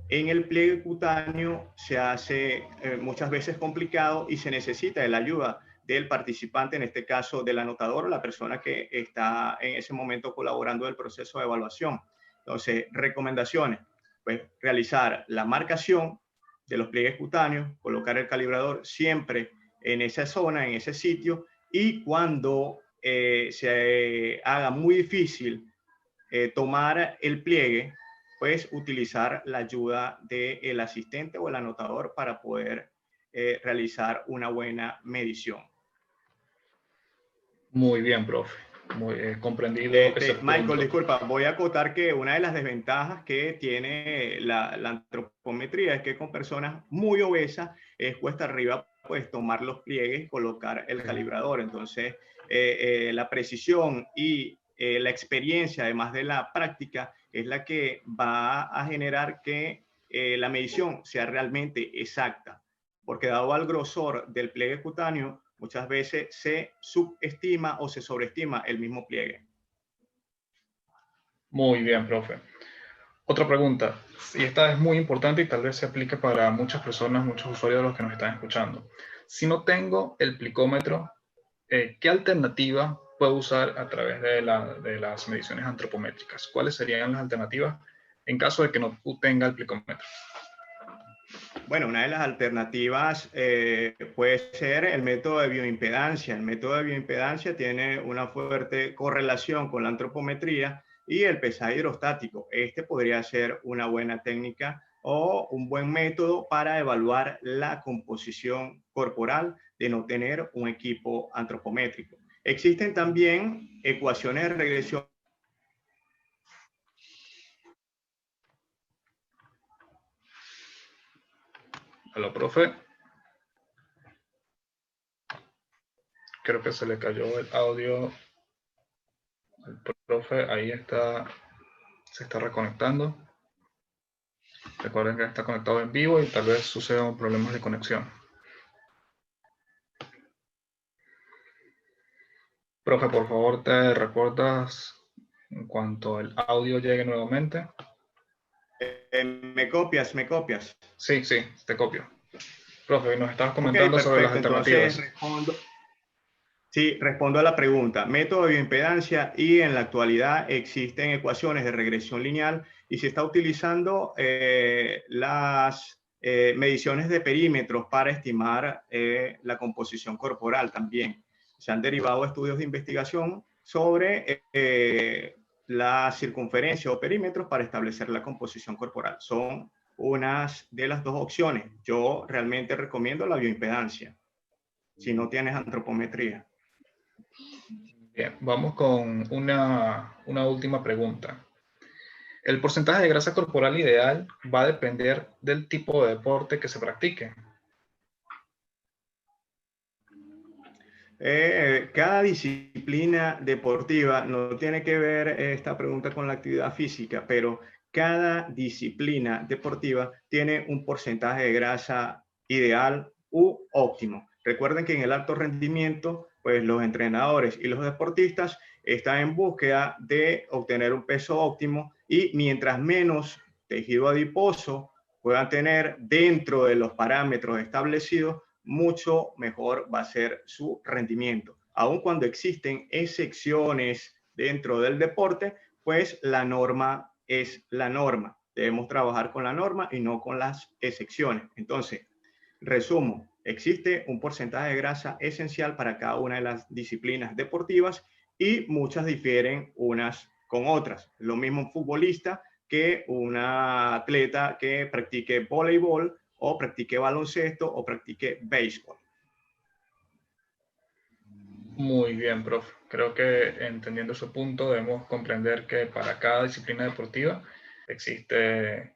en el pliegue cutáneo se hace muchas veces complicado y se necesita de la ayuda del participante, en este caso del anotador o la persona que está en ese momento colaborando del proceso de evaluación. Entonces, recomendaciones, pues realizar la marcación de los pliegues cutáneos, colocar el calibrador siempre en esa zona, en ese sitio, y cuando se haga muy difícil tomar el pliegue, pues utilizar la ayuda del asistente o el anotador para poder realizar una buena medición. Muy bien, profe. Muy comprendido ese Michael, punto. disculpa, voy a acotar que una de las desventajas que tiene la antropometría es que con personas muy obesas es cuesta arriba pues tomar los pliegues y colocar el calibrador. Entonces, la precisión y la experiencia, además de la práctica, es la que va a generar que la medición sea realmente exacta. Porque dado al grosor del pliegue cutáneo, muchas veces se subestima o se sobreestima el mismo pliegue. Muy bien, profe. Otra pregunta, y esta es muy importante y tal vez se aplique para muchas personas, muchos usuarios de los que nos están escuchando. Si no tengo el plicómetro, ¿qué alternativa puedo usar a través de las mediciones antropométricas? ¿Cuáles serían las alternativas en caso de que no tenga el plicómetro? Bueno, una de las alternativas puede ser el método de bioimpedancia. El método de bioimpedancia tiene una fuerte correlación con la antropometría y el pesaje hidrostático. Este podría ser una buena técnica o un buen método para evaluar la composición corporal de no tener un equipo antropométrico. Existen también ecuaciones de regresión Aló, profe. Creo que se le cayó el audio al profe. Ahí está, se está reconectando. Recuerden que está conectado en vivo y tal vez sucedan problemas de conexión. Profe, por favor, ¿te reportas en cuanto el audio llegue nuevamente? ¿Me copias? ¿Me copias? Sí, sí, te copio. Profe, nos estabas Ok, comentando sobre las perfecto. alternativas. Entonces respondo a la pregunta. Método de bioimpedancia, y en la actualidad existen ecuaciones de regresión lineal y se está utilizando las mediciones de perímetros para estimar la composición corporal también. Se han derivado estudios de investigación sobre la circunferencia o perímetros para establecer la composición corporal. Son unas de las dos opciones. Yo realmente recomiendo la bioimpedancia si no tienes antropometría. Bien, vamos con una última pregunta. El porcentaje de grasa corporal ideal va a depender del tipo de deporte que se practique. Cada disciplina deportiva, no tiene que ver esta pregunta con la actividad física, pero cada disciplina deportiva tiene un porcentaje de grasa ideal u óptimo. Recuerden que en el alto rendimiento, pues los entrenadores y los deportistas están en búsqueda de obtener un peso óptimo, y mientras menos tejido adiposo puedan tener dentro de los parámetros establecidos, mucho mejor va a ser su rendimiento. Aun cuando existen excepciones dentro del deporte, pues la norma es la norma. Debemos trabajar con la norma y no con las excepciones. Entonces, resumo, existe un porcentaje de grasa esencial para cada una de las disciplinas deportivas y muchas difieren unas con otras. Lo mismo un futbolista que una atleta que practique voleibol o practique baloncesto o practique béisbol. Muy bien, profe. Creo que entendiendo su punto debemos comprender que para cada disciplina deportiva existe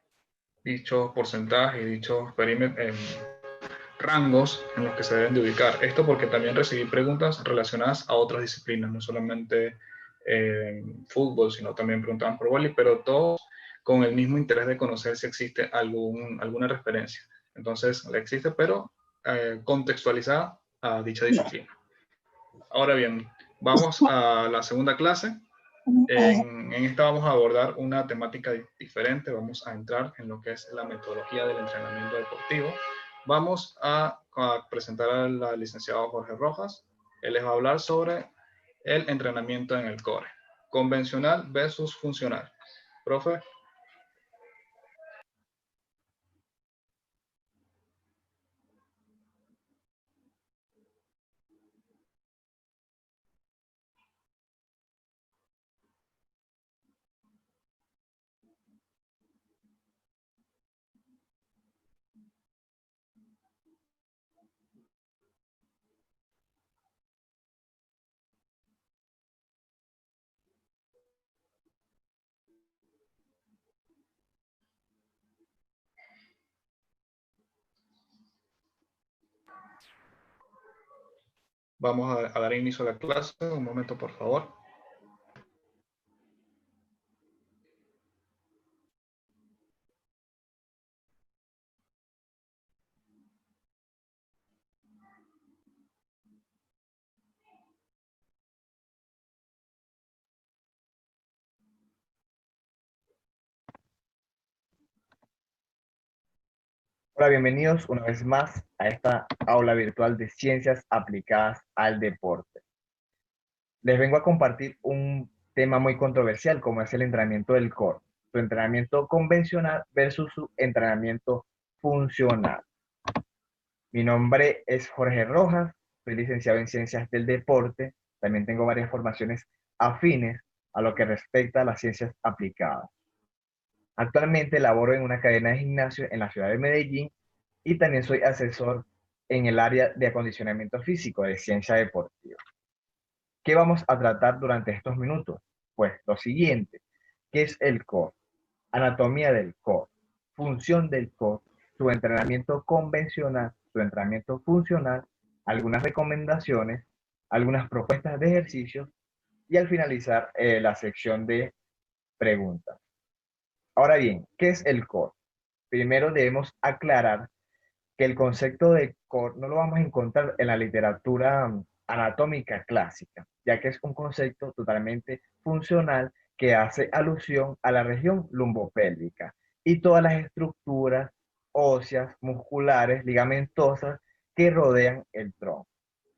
dichos porcentajes y dichos perímetros, rangos en los que se deben de ubicar. Esto porque también recibí preguntas relacionadas a otras disciplinas, no solamente fútbol, sino también preguntaban por vóley, pero todos con el mismo interés de conocer si existe alguna referencia. Entonces, la existe, pero contextualizada a dicha disciplina. Ahora bien, vamos a la segunda clase. En esta vamos a abordar una temática diferente. Vamos a entrar en lo que es la metodología del entrenamiento deportivo. Vamos a presentar al licenciado Jorge Rojas. Él les va a hablar sobre el entrenamiento en el core, convencional versus funcional. Profe. Vamos a dar inicio a la clase. Un momento, por favor. Hola, bienvenidos una vez más a esta aula virtual de ciencias aplicadas al deporte. Les vengo a compartir un tema muy controversial, como es el entrenamiento del core, su entrenamiento convencional versus su entrenamiento funcional. Mi nombre es Jorge Rojas, soy licenciado en ciencias del deporte, también tengo varias formaciones afines a lo que respecta a las ciencias aplicadas. Actualmente laboro en una cadena de gimnasio en la ciudad de Medellín y también soy asesor en el área de acondicionamiento físico de ciencia deportiva. ¿Qué vamos a tratar durante estos minutos? Pues lo siguiente: ¿qué es el core? Anatomía del core, función del core su entrenamiento convencional, su entrenamiento funcional, algunas recomendaciones, algunas propuestas de ejercicios y al finalizar la sección de preguntas. Ahora bien, ¿qué es el core? Primero debemos aclarar que el concepto de core no lo vamos a encontrar en la literatura anatómica clásica, ya que es un concepto totalmente funcional que hace alusión a la región lumbopélvica y todas las estructuras óseas, musculares, ligamentosas que rodean el tronco.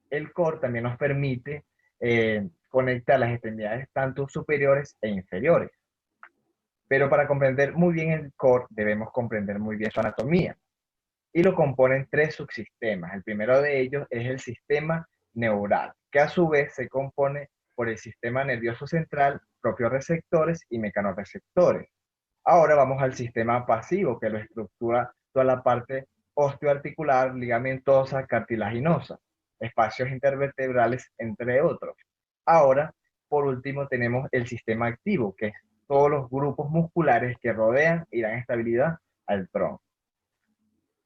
El core también nos permite conectar las extremidades tanto superiores e inferiores. Pero para comprender muy bien el core debemos comprender muy bien su anatomía y lo componen tres subsistemas. El primero de ellos es el sistema neural, que a su vez se compone por el sistema nervioso central, propios receptores y mecanorreceptores. Ahora vamos al sistema pasivo, que lo estructura toda la parte osteoarticular, ligamentosa, cartilaginosa, espacios intervertebrales, entre otros. Ahora, por último, tenemos el sistema activo, que es todos los grupos musculares que rodean y dan estabilidad al tronco.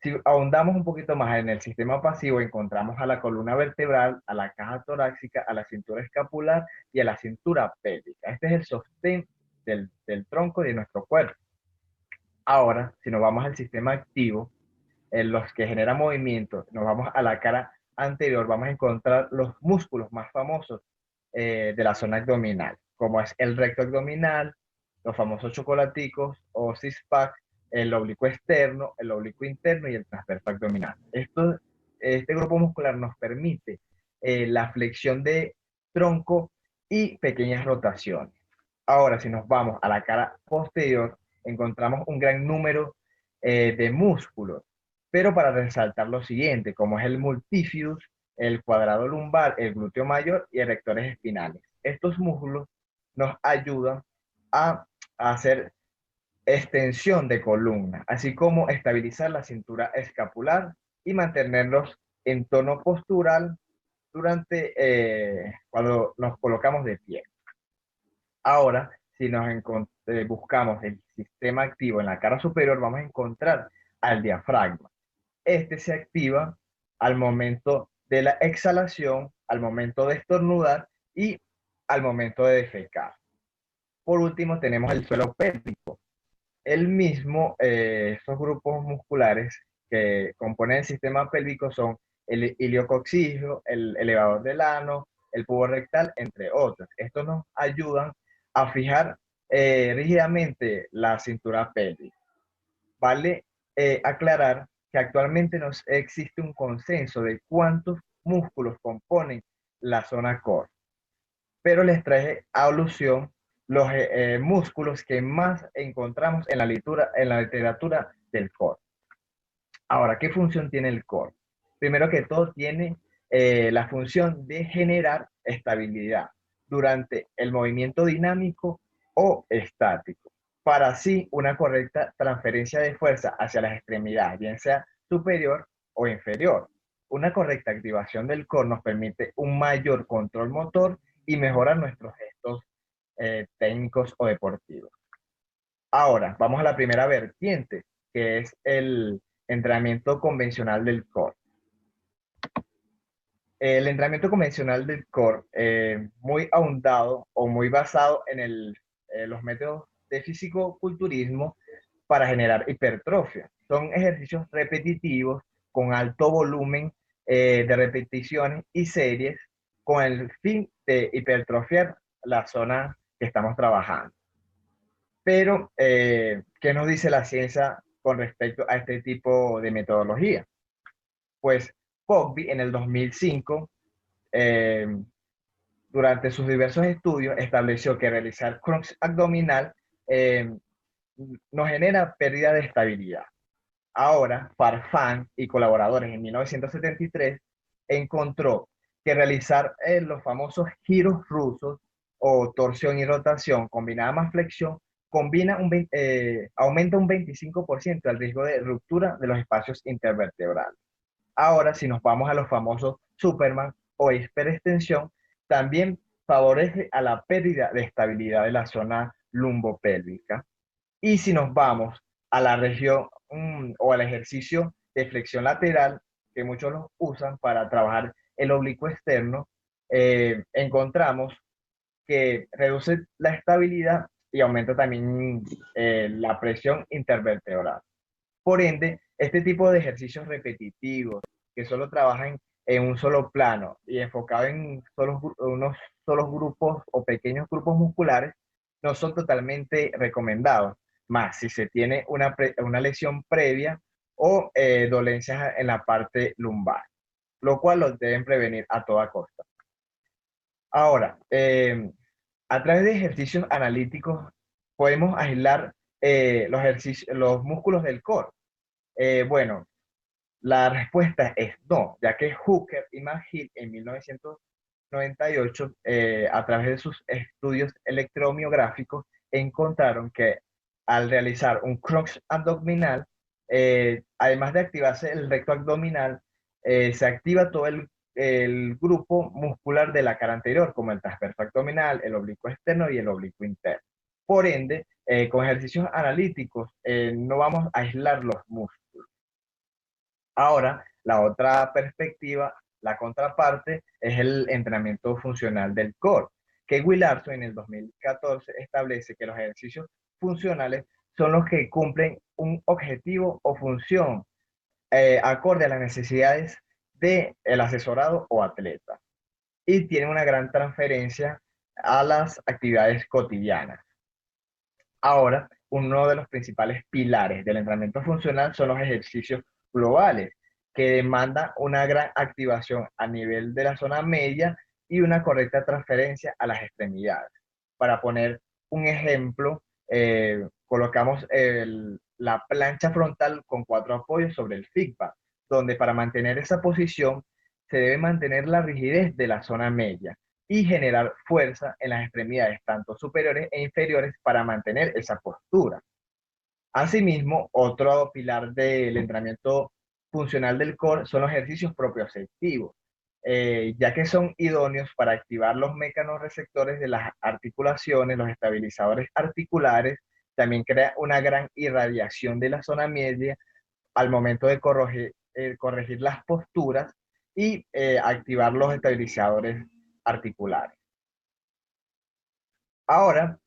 Si ahondamos un poquito más en el sistema pasivo, encontramos a la columna vertebral, a la caja torácica, a la cintura escapular y a la cintura pélvica. Este es el sostén del tronco de nuestro cuerpo. Ahora, si nos vamos al sistema activo, en los que generan movimiento, nos vamos a la cara anterior, vamos a encontrar los músculos más famosos de la zona abdominal, como es el recto abdominal, los famosos chocolaticos o six-pack, el oblicuo externo, el oblicuo interno y el transverso abdominal. Este grupo muscular nos permite la flexión de tronco y pequeñas rotaciones. Ahora, si nos vamos a la cara posterior, encontramos un gran número de músculos, pero para resaltar lo siguiente, como es el multifidus, el cuadrado lumbar, el glúteo mayor y erectores espinales. Estos músculos nos ayudan a hacer extensión de columna, así como estabilizar la cintura escapular y mantenerlos en tono postural durante cuando nos colocamos de pie. Ahora, si buscamos el sistema activo en la cara superior, vamos a encontrar al diafragma. Este se activa al momento de la exhalación, al momento de estornudar y al momento de defecar. Por último, tenemos el suelo pélvico. El mismo, estos grupos musculares que componen el sistema pélvico son el iliococcigio, el elevador del ano, el pubo rectal, entre otros. Estos nos ayudan a fijar rígidamente la cintura pélvica. Vale aclarar que actualmente no existe un consenso de cuántos músculos componen la zona core, pero les traje a alusión los músculos que más encontramos en la literatura del core. Ahora, ¿qué función tiene el core? Primero que todo, tiene la función de generar estabilidad durante el movimiento dinámico o estático, para así una correcta transferencia de fuerza hacia las extremidades, bien sea superior o inferior. Una correcta activación del core nos permite un mayor control motor y mejorar nuestros gestos técnicos o deportivos. Ahora, vamos a la primera vertiente, que es el entrenamiento convencional del core. El entrenamiento convencional del core, muy ahondado o muy basado en los métodos de fisicoculturismo para generar hipertrofia. Son ejercicios repetitivos con alto volumen de repeticiones y series con el fin de hipertrofiar la zona que estamos trabajando. Pero, ¿qué nos dice la ciencia con respecto a este tipo de metodología? Pues Pogby en el 2005, durante sus diversos estudios, estableció que realizar crunch abdominal nos genera pérdida de estabilidad. Ahora, Farfán y colaboradores en 1973 encontró que realizar los famosos giros rusos o torsión y rotación combinada más flexión aumenta un 25% el riesgo de ruptura de los espacios intervertebrales. Ahora, si nos vamos a los famosos Superman o hiperextensión, también favorece a la pérdida de estabilidad de la zona lumbopélvica. Y si nos vamos a la región o al ejercicio de flexión lateral, que muchos los usan para trabajar el oblicuo externo, encontramos que reduce la estabilidad y aumenta también la presión intervertebral. Por ende, este tipo de ejercicios repetitivos que solo trabajan en un solo plano y enfocado en unos solos grupos o pequeños grupos musculares no son totalmente recomendados, más si se tiene una lesión previa o dolencias en la parte lumbar, lo cual los deben prevenir a toda costa. Ahora, a través de ejercicios analíticos podemos aislar los músculos del core. Bueno, la respuesta es no, ya que Hooker y McGill en 1998, a través de sus estudios electromiográficos, encontraron que al realizar un crunch abdominal, además de activarse el recto abdominal, se activa todo el grupo muscular de la cara anterior, como el transverso abdominal, el oblicuo externo y el oblicuo interno. Por ende, con ejercicios analíticos no vamos a aislar los músculos. Ahora, la otra perspectiva, la contraparte, es el entrenamiento funcional del core, que Will Larson en el 2014 establece que los ejercicios funcionales son los que cumplen un objetivo o función acorde a las necesidades del asesorado o atleta y tiene una gran transferencia a las actividades cotidianas. Ahora, uno de los principales pilares del entrenamiento funcional son los ejercicios globales, que demandan una gran activación a nivel de la zona media y una correcta transferencia a las extremidades. Para poner un ejemplo, colocamos la plancha frontal con 4 apoyos sobre el feedback, donde para mantener esa posición se debe mantener la rigidez de la zona media y generar fuerza en las extremidades, tanto superiores e inferiores, para mantener esa postura. Asimismo, otro pilar del entrenamiento funcional del core son los ejercicios propioceptivos, ya que son idóneos para activar los mecanorreceptores de las articulaciones, los estabilizadores articulares, también crea una gran irradiación de la zona media al momento de corregir las posturas y activar los estabilizadores articulares. Ahora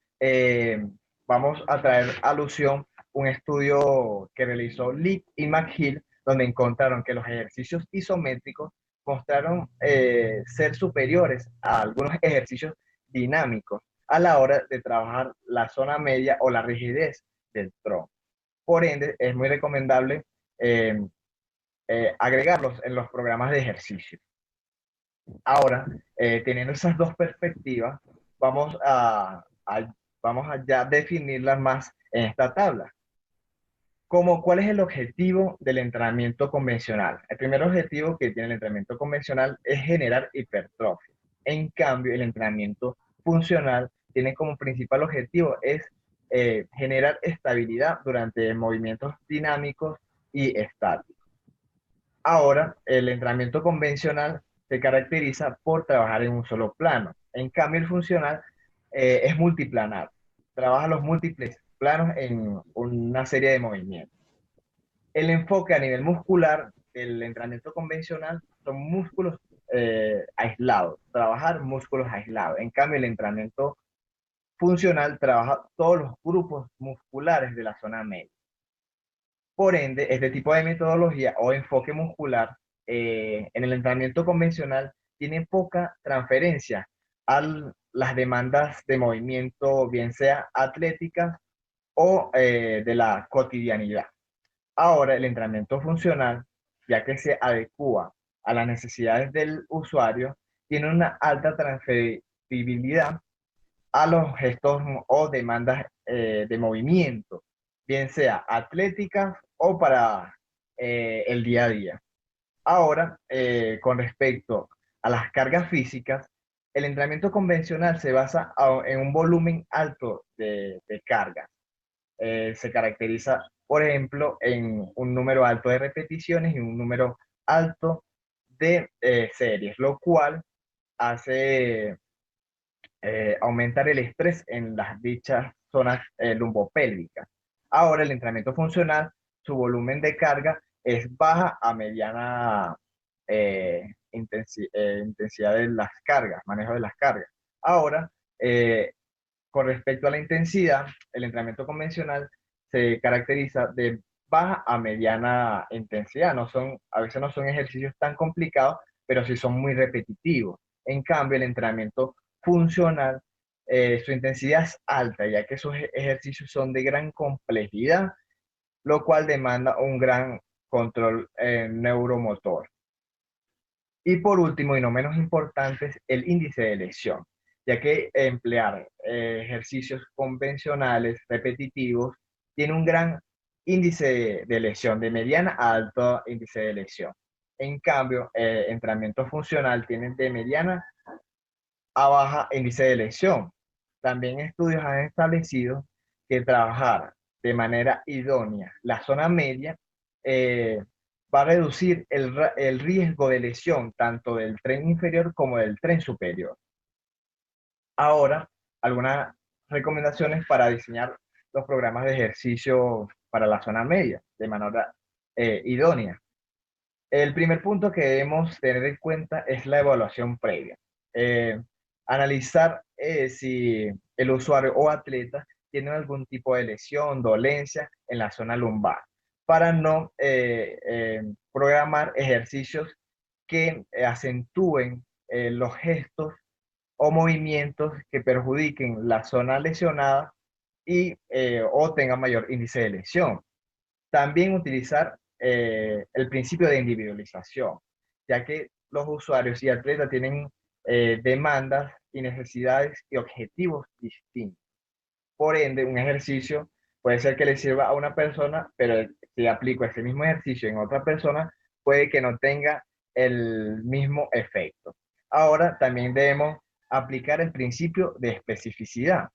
vamos a traer alusión un estudio que realizó Lee y McGill, donde encontraron que los ejercicios isométricos mostraron ser superiores a algunos ejercicios dinámicos a la hora de trabajar la zona media o la rigidez del tronco. Por ende, es muy recomendable agregarlos en los programas de ejercicio. Ahora, teniendo esas dos perspectivas, vamos a ya definirlas más en esta tabla. ¿Cuál es el objetivo del entrenamiento convencional? El primer objetivo que tiene el entrenamiento convencional es generar hipertrofia. En cambio, el entrenamiento funcional tiene como principal objetivo generar estabilidad durante movimientos dinámicos y estáticos. Ahora, el entrenamiento convencional se caracteriza por trabajar en un solo plano. En cambio, el funcional es multiplanar. Trabaja los múltiples planos en una serie de movimientos. El enfoque a nivel muscular del entrenamiento convencional son músculos aislados, trabajar músculos aislados. En cambio, el entrenamiento funcional trabaja todos los grupos musculares de la zona media. Por ende, este tipo de metodología o enfoque muscular en el entrenamiento convencional tiene poca transferencia a las demandas de movimiento, bien sea atléticas o de la cotidianidad. Ahora, el entrenamiento funcional, ya que se adecua a las necesidades del usuario, tiene una alta transferibilidad a los gestos o demandas de movimiento, bien sea atléticas o para el día a día. Ahora, con respecto a las cargas físicas, el entrenamiento convencional se basa en un volumen alto de cargas. Se caracteriza, por ejemplo, en un número alto de repeticiones y un número alto de series, lo cual hace aumentar el estrés en las dichas zonas lumbopélvicas. Ahora, el entrenamiento funcional su volumen de carga es baja a mediana intensidad de las cargas, manejo de las cargas. Ahora, con respecto a la intensidad, el entrenamiento convencional se caracteriza de baja a mediana intensidad. A veces no son ejercicios tan complicados, pero sí son muy repetitivos. En cambio, el entrenamiento funcional, su intensidad es alta, ya que esos ejercicios son de gran complejidad, lo cual demanda un gran control neuromotor. Y por último, y no menos importante, es el índice de lesión, ya que emplear ejercicios convencionales, repetitivos, tiene un gran índice de lesión, de mediana a alto índice de lesión. En cambio, entrenamiento funcional tiene de mediana a baja índice de lesión. También estudios han establecido que trabajar de manera idónea la zona media va a reducir el riesgo de lesión tanto del tren inferior como del tren superior. Ahora, algunas recomendaciones para diseñar los programas de ejercicio para la zona media de manera idónea. El primer punto que debemos tener en cuenta es la evaluación previa. Analizar si el usuario o atleta tiene algún tipo de lesión, dolencia en la zona lumbar, para no programar ejercicios que acentúen los gestos o movimientos que perjudiquen la zona lesionada y o tengan mayor índice de lesión. También utilizar el principio de individualización, ya que los usuarios y atletas tienen demandas y necesidades y objetivos distintos. Por ende, un ejercicio puede ser que le sirva a una persona, pero si aplico ese mismo ejercicio en otra persona, puede que no tenga el mismo efecto. Ahora, también debemos aplicar el principio de especificidad.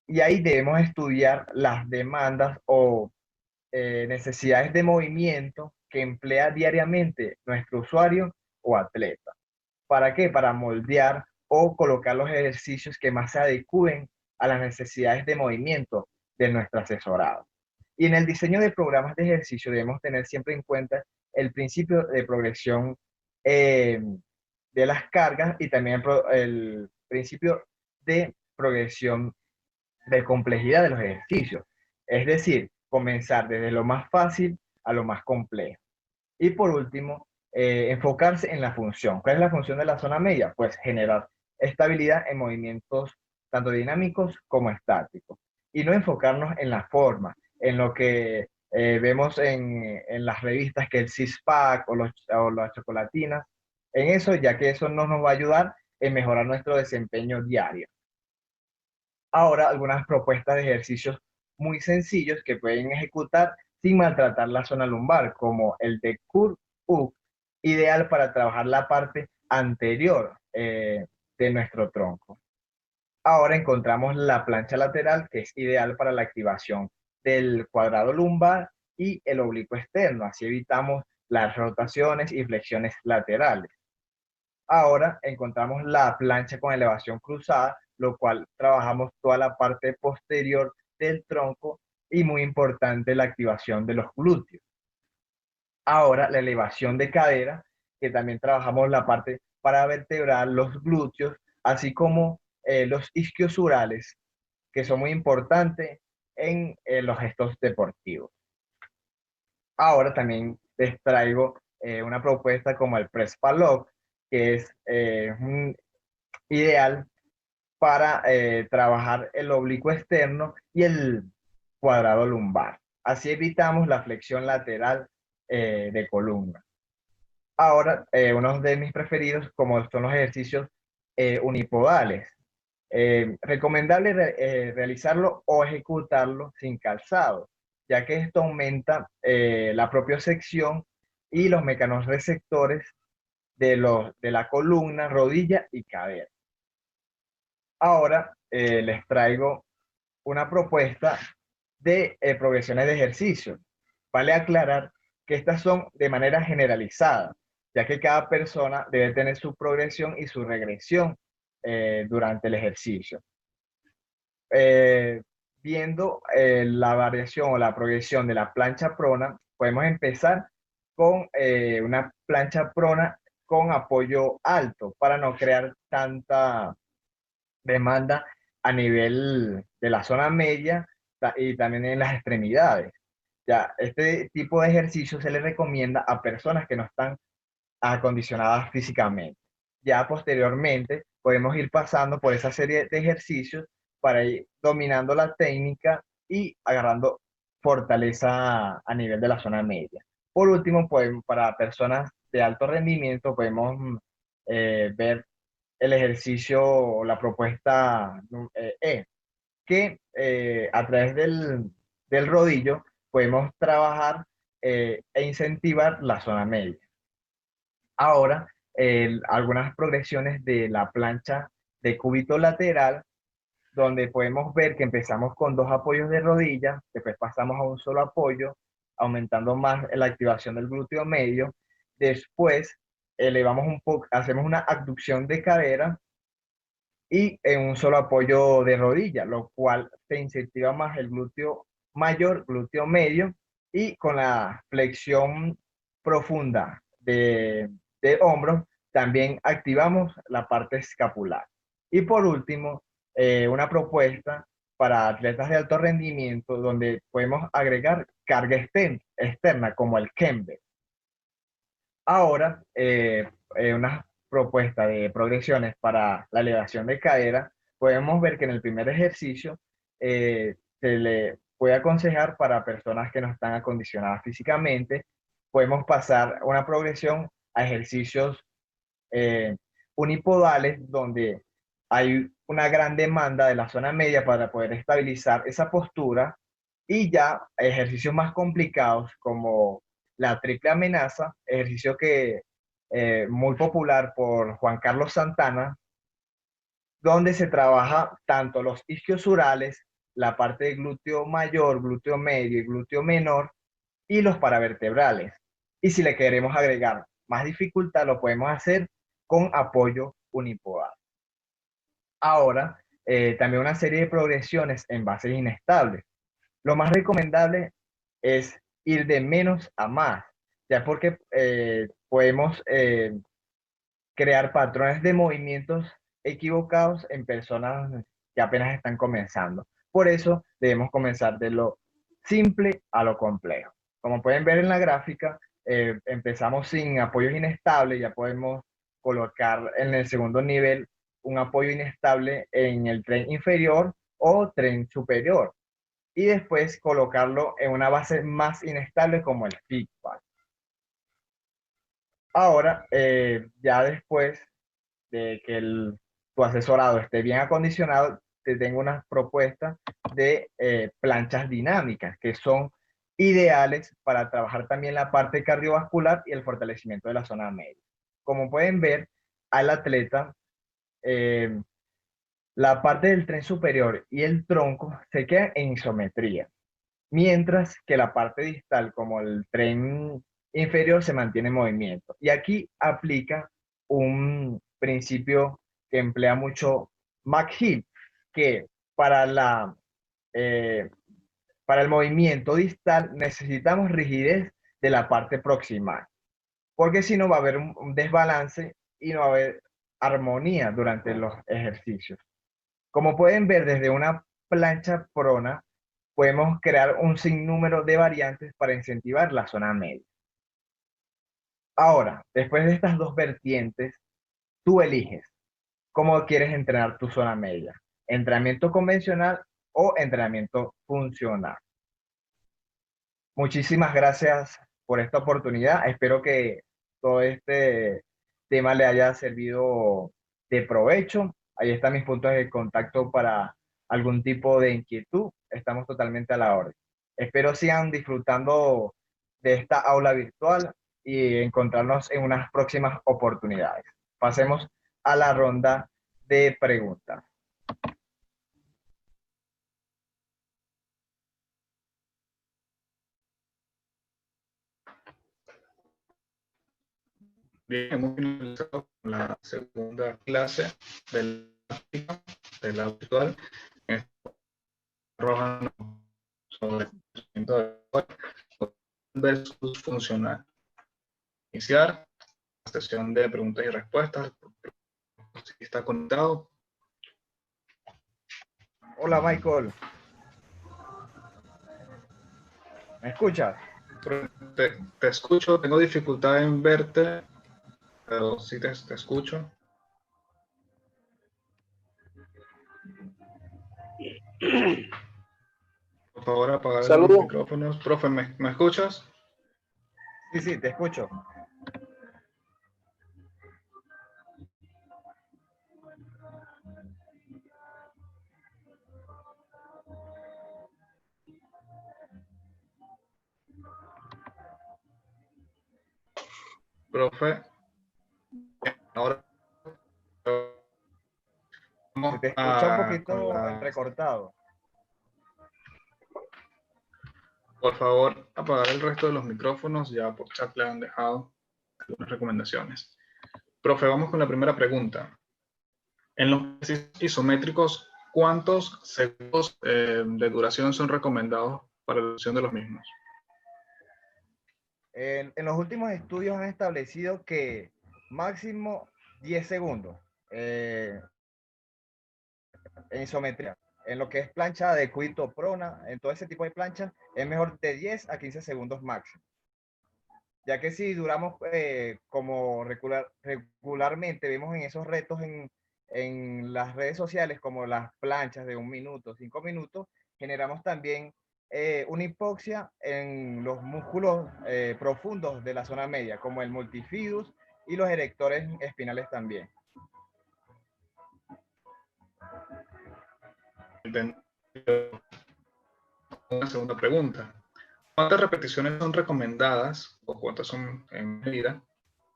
Y ahí debemos estudiar las demandas o necesidades de movimiento que emplea diariamente nuestro usuario o atleta. ¿Para qué? Para moldear o colocar los ejercicios que más se adecúen a las necesidades de movimiento de nuestro asesorado. Y en el diseño de programas de ejercicio debemos tener siempre en cuenta el principio de progresión de las cargas y también el principio de progresión de complejidad de los ejercicios. Es decir, comenzar desde lo más fácil a lo más complejo. Y por último, enfocarse en la función. ¿Cuál es la función de la zona media? Pues generar estabilidad en movimientos tanto dinámicos como estáticos. Y no enfocarnos en la forma, en lo que vemos en las revistas, que el six-pack o las chocolatinas, en eso, ya que eso no nos va a ayudar en mejorar nuestro desempeño diario. Ahora, algunas propuestas de ejercicios muy sencillos que pueden ejecutar sin maltratar la zona lumbar, como el de Curl-Up, ideal para trabajar la parte anterior de nuestro tronco. Ahora encontramos la plancha lateral, que es ideal para la activación del cuadrado lumbar y el oblicuo externo, así evitamos las rotaciones y flexiones laterales. Ahora encontramos la plancha con elevación cruzada, lo cual trabajamos toda la parte posterior del tronco y muy importante la activación de los glúteos. Ahora la elevación de cadera, que también trabajamos la parte para vertebrar los glúteos, así como los isquiosurales, que son muy importantes en los gestos deportivos. Ahora también les traigo una propuesta como el press padlock, que es ideal para trabajar el oblicuo externo y el cuadrado lumbar. Así evitamos la flexión lateral de columna. Ahora, uno de mis preferidos, como son los ejercicios unipodales. Recomendable realizarlo o ejecutarlo sin calzado, ya que esto aumenta la propiocepción y los mecanos receptores de la columna, rodilla y cadera. Ahora les traigo una propuesta de progresiones de ejercicio. Vale aclarar que estas son de manera generalizada, ya que cada persona debe tener su progresión y su regresión durante el ejercicio. viendo la variación o la progresión de la plancha prona, podemos empezar con una plancha prona con apoyo alto para no crear tanta demanda a nivel de la zona media y también en las extremidades. Ya, este tipo de ejercicio se le recomienda a personas que no están acondicionadas físicamente. Ya posteriormente podemos ir pasando por esa serie de ejercicios para ir dominando la técnica y agarrando fortaleza a nivel de la zona media. Por último, para personas de alto rendimiento podemos ver el ejercicio o la propuesta que a través del rodillo podemos trabajar e incentivar la zona media. Ahora, algunas progresiones de la plancha de cúbito lateral, donde podemos ver que empezamos con 2 apoyos de rodilla, después pasamos a un solo apoyo, aumentando más la activación del glúteo medio. Después elevamos un poco, hacemos una abducción de cadera y en un solo apoyo de rodilla, lo cual se incentiva más el glúteo mayor, glúteo medio, y con la flexión profunda de hombros también activamos la parte escapular. Y por último, una propuesta para atletas de alto rendimiento donde podemos agregar carga externa como el Kembe. Ahora, una propuesta de progresiones para la elevación de cadera, podemos ver que en el primer ejercicio se le puede aconsejar para personas que no están acondicionadas físicamente, podemos pasar una progresión a ejercicios eh, unipodales donde hay una gran demanda de la zona media para poder estabilizar esa postura, y ya ejercicios más complicados como la triple amenaza, ejercicio que muy popular por Juan Carlos Santana, donde se trabaja tanto los isquiosurales, la parte de glúteo mayor, glúteo medio y glúteo menor, y los paravertebrales. Y si le queremos agregar más dificultad, lo podemos hacer con apoyo unipodal. Ahora, también una serie de progresiones en bases inestables. Lo más recomendable es ir de menos a más, ya porque podemos crear patrones de movimientos equivocados en personas que apenas están comenzando. Por eso debemos comenzar de lo simple a lo complejo. Como pueden ver en la gráfica, empezamos sin apoyos inestables, ya podemos colocar en el segundo nivel un apoyo inestable en el tren inferior o tren superior, y después colocarlo en una base más inestable como el feedback. Ahora, ya después de que tu asesorado esté bien acondicionado, te tengo unas propuestas de planchas dinámicas que son ideales para trabajar también la parte cardiovascular y el fortalecimiento de la zona media. Como pueden ver, al atleta, eh, la parte del tren superior y el tronco se quedan en isometría, mientras que la parte distal, como el tren inferior, se mantiene en movimiento. Y aquí aplica un principio que emplea mucho McHill, que para, eh, para el movimiento distal necesitamos rigidez de la parte proximal, porque si no va a haber un desbalance y no va a haber armonía durante los ejercicios. Como pueden ver, desde una plancha prona podemos crear un sinnúmero de variantes para incentivar la zona media. Ahora, después de estas dos vertientes, tú eliges cómo quieres entrenar tu zona media: entrenamiento convencional o entrenamiento funcional. Muchísimas gracias por esta oportunidad. Espero que todo este tema le haya servido de provecho. Ahí están mis puntos de contacto para algún tipo de inquietud. Estamos totalmente a la orden. Espero sigan disfrutando de esta aula virtual y encontrarnos en unas próximas oportunidades. Pasemos a la ronda de preguntas. Bien, hemos finalizado con la segunda clase de la virtual. roja sobre el entrenamiento de deporte versus funcional. Iniciar la sesión de preguntas y respuestas. Si está conectado. Hola, Michael. ¿Me escuchas? Te escucho, tengo dificultad en verte, pero sí te escucho. Por favor, apagar los Saludos. micrófonos. Profe, ¿me escuchas? Sí, sí, te escucho. Profe, ahora Se vamos te escucha un con poquito la... entrecortado. Por favor, apagar el resto de los micrófonos. Ya por chat le han dejado algunas recomendaciones. Profe, vamos con la primera pregunta. En los ejercicios isométricos, ¿cuántos segundos de duración son recomendados para la duración de los mismos? En los últimos estudios han establecido que máximo 10 segundos en isometría. En lo que es plancha de cuito prona, en todo ese tipo de planchas, es mejor de 10 a 15 segundos máximo. Ya que si duramos como regularmente, vemos en esos retos en las redes sociales, como las planchas de 1 minuto, 5 minutos, generamos también una hipoxia en los músculos profundos de la zona media, como el multifidus y los erectores espinales también. Una segunda pregunta. ¿Cuántas repeticiones son recomendadas o cuántas son en medida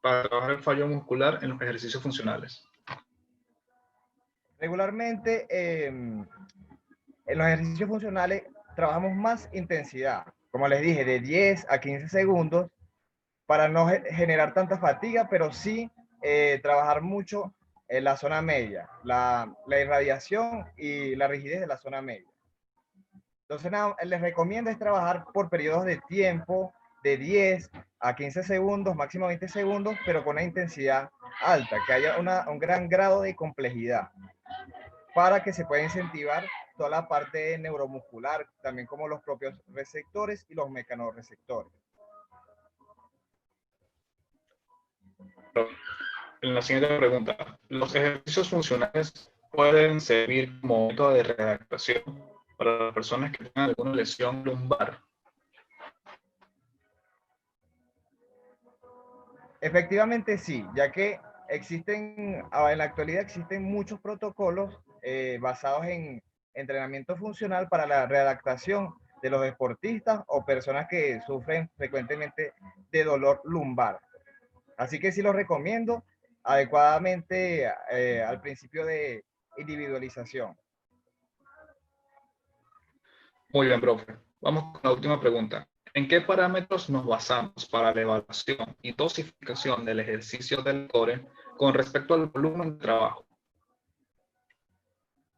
para trabajar el fallo muscular en los ejercicios funcionales? Regularmente, en los ejercicios funcionales trabajamos más intensidad, como les dije, de 10 a 15 segundos para no generar tanta fatiga, pero sí trabajar mucho en la zona media, la irradiación y la rigidez de la zona media. Entonces, nada, les recomiendo es trabajar por periodos de tiempo de 10 a 15 segundos, máximo 20 segundos, pero con una intensidad alta, que haya un gran grado de complejidad, para que se pueda incentivar toda la parte neuromuscular, también como los propios receptores y los mecanorreceptores. En la siguiente pregunta, ¿los ejercicios funcionales pueden servir como método de readaptación para las personas que tengan alguna lesión lumbar? Efectivamente sí, ya que existen, en la actualidad existen muchos protocolos basados en entrenamiento funcional para la readaptación de los deportistas o personas que sufren frecuentemente de dolor lumbar. Así que sí los recomiendo adecuadamente al principio de individualización. Muy bien, profe. Vamos con la última pregunta. ¿En qué parámetros nos basamos para la evaluación y dosificación del ejercicio del core con respecto al volumen de trabajo?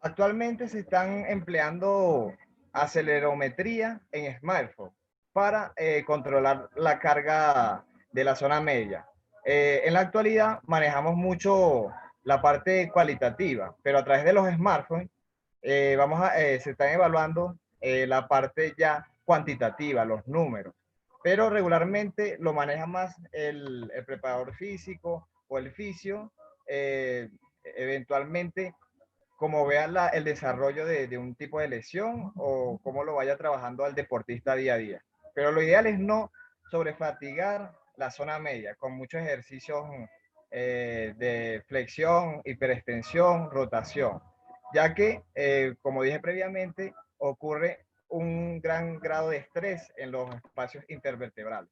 Actualmente se están empleando acelerometría en smartphone para controlar la carga de la zona media. En la actualidad manejamos mucho la parte cualitativa, pero a través de los smartphones se están evaluando la parte ya cuantitativa, los números. Pero regularmente lo maneja más el preparador físico o el fisio, eventualmente como vean el desarrollo de un tipo de lesión o cómo lo vaya trabajando al deportista día a día. Pero lo ideal es no sobrefatigar la zona media con muchos ejercicios de flexión, hiperextensión, rotación, ya que, como dije previamente, ocurre un gran grado de estrés en los espacios intervertebrales.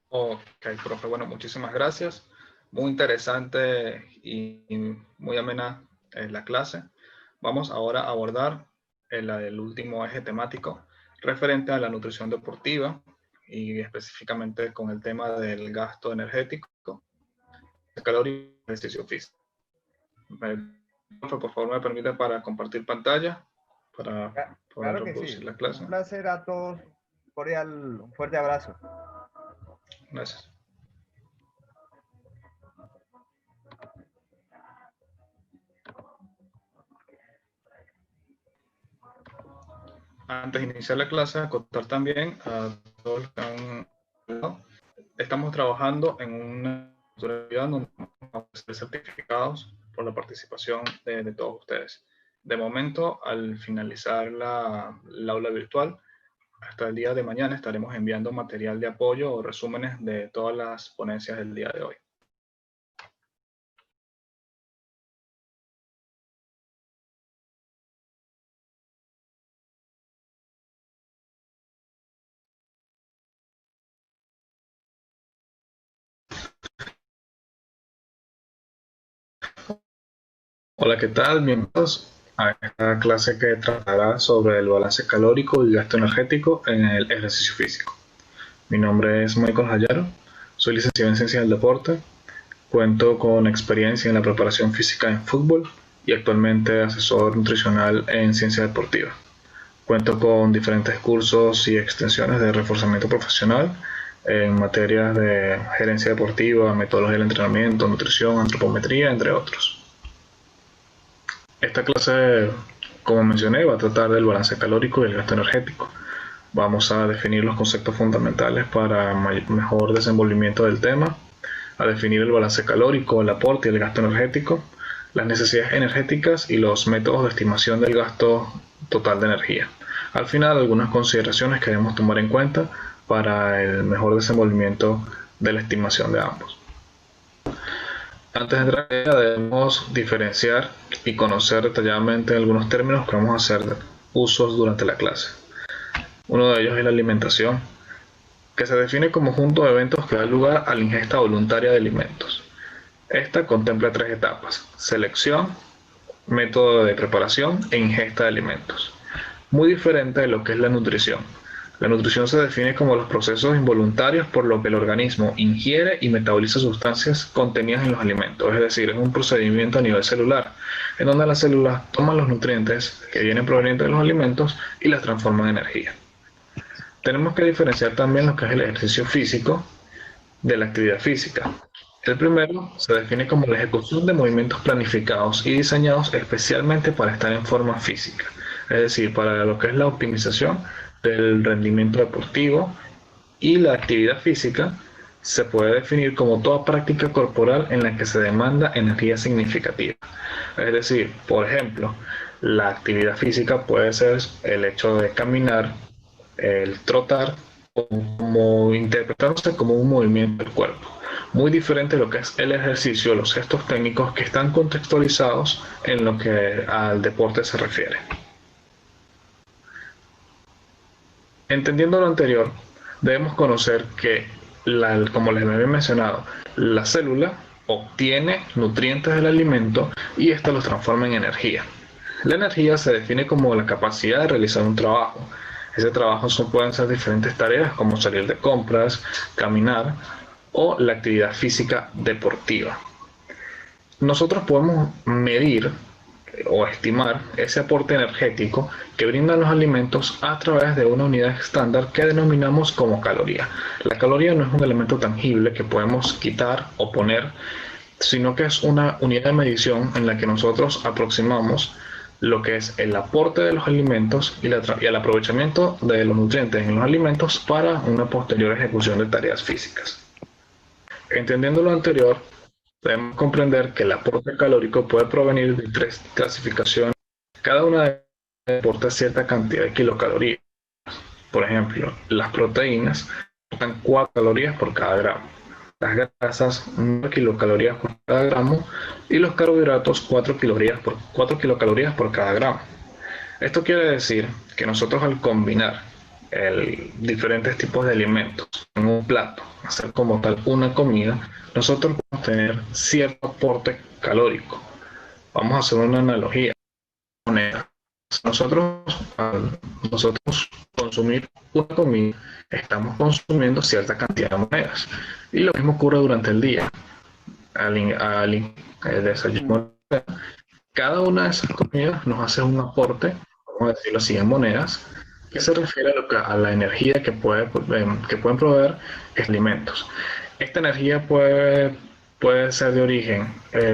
Ok, profe. Bueno, muchísimas gracias. Muy interesante y muy amena la clase. Vamos ahora a abordar el último eje temático referente a la nutrición deportiva y específicamente con el tema del gasto energético, calórico y ejercicio físico. Por favor, me permite para compartir pantalla, para poder Claro que reproducir sí. la clase. Un placer a todos. Cordial, un fuerte abrazo. Gracias. Antes de iniciar la clase, acotar también a todos los que han... Estamos trabajando en una actividad donde vamos a ser certificados por la participación de todos ustedes. De momento, al finalizar la aula virtual, hasta el día de mañana estaremos enviando material de apoyo o resúmenes de todas las ponencias del día de hoy. Hola, ¿qué tal? Bienvenidos a esta clase que tratará sobre el balance calórico y gasto energético en el ejercicio físico. Mi nombre es Michael Jayaro, soy licenciado en Ciencias del Deporte, cuento con experiencia en la preparación física en fútbol y actualmente asesor nutricional en ciencia deportiva. Cuento con diferentes cursos y extensiones de reforzamiento profesional en materias de gerencia deportiva, metodología del entrenamiento, nutrición, antropometría, entre otros. Esta clase, como mencioné, va a tratar del balance calórico y el gasto energético. Vamos a definir los conceptos fundamentales para mejor desenvolvimiento del tema, a definir el balance calórico, el aporte y el gasto energético, las necesidades energéticas y los métodos de estimación del gasto total de energía. Al final, algunas consideraciones que debemos tomar en cuenta para el mejor desenvolvimiento de la estimación de ambos. Antes de entrar en ella, debemos diferenciar y conocer detalladamente algunos términos que vamos a hacer usos durante la clase. Uno de ellos es la alimentación, que se define como conjunto de eventos que da lugar a la ingesta voluntaria de alimentos. Esta contempla tres etapas: selección, método de preparación e ingesta de alimentos. Muy diferente de lo que es la nutrición. La nutrición se define como los procesos involuntarios por lo que el organismo ingiere y metaboliza sustancias contenidas en los alimentos, es decir, es un procedimiento a nivel celular, en donde las células toman los nutrientes que vienen provenientes de los alimentos y las transforman en energía. Tenemos que diferenciar también lo que es el ejercicio físico de la actividad física. El primero se define como la ejecución de movimientos planificados y diseñados especialmente para estar en forma física, es decir, para lo que es la optimización del rendimiento deportivo, y la actividad física se puede definir como toda práctica corporal en la que se demanda energía significativa. Es decir, por ejemplo, la actividad física puede ser el hecho de caminar, el trotar, como interpretándose como un movimiento del cuerpo. Muy diferente de lo que es el ejercicio, los gestos técnicos que están contextualizados en lo que al deporte se refiere. Entendiendo lo anterior, debemos conocer que, como les había mencionado, la célula obtiene nutrientes del alimento y ésta los transforma en energía. La energía se define como la capacidad de realizar un trabajo. Ese trabajo pueden ser diferentes tareas como salir de compras, caminar o la actividad física deportiva. Nosotros podemos medir o estimar ese aporte energético que brindan los alimentos a través de una unidad estándar que denominamos como caloría. La caloría no es un elemento tangible que podemos quitar o poner, sino que es una unidad de medición en la que nosotros aproximamos lo que es el aporte de los alimentos y el aprovechamiento de los nutrientes en los alimentos para una posterior ejecución de tareas físicas. Entendiendo lo anterior, debemos comprender que el aporte calórico puede provenir de tres clasificaciones. Cada una de ellas aporta cierta cantidad de kilocalorías. Por ejemplo, las proteínas aportan 4 calorías por cada gramo, las grasas 9 kilocalorías por cada gramo y los carbohidratos 4 kilocalorías por cada gramo. Esto quiere decir que nosotros, al combinar diferentes tipos de alimentos en un plato, hacer como tal una comida, nosotros podemos tener cierto aporte calórico. Vamos a hacer una analogía. Nosotros, al consumir una comida, estamos consumiendo cierta cantidad de monedas. Y lo mismo ocurre durante el día. Al desayuno, cada una de esas comidas nos hace un aporte, vamos a decirlo así, en monedas, que se refiere a la energía que pueden proveer estos alimentos. Esta energía puede ser de origen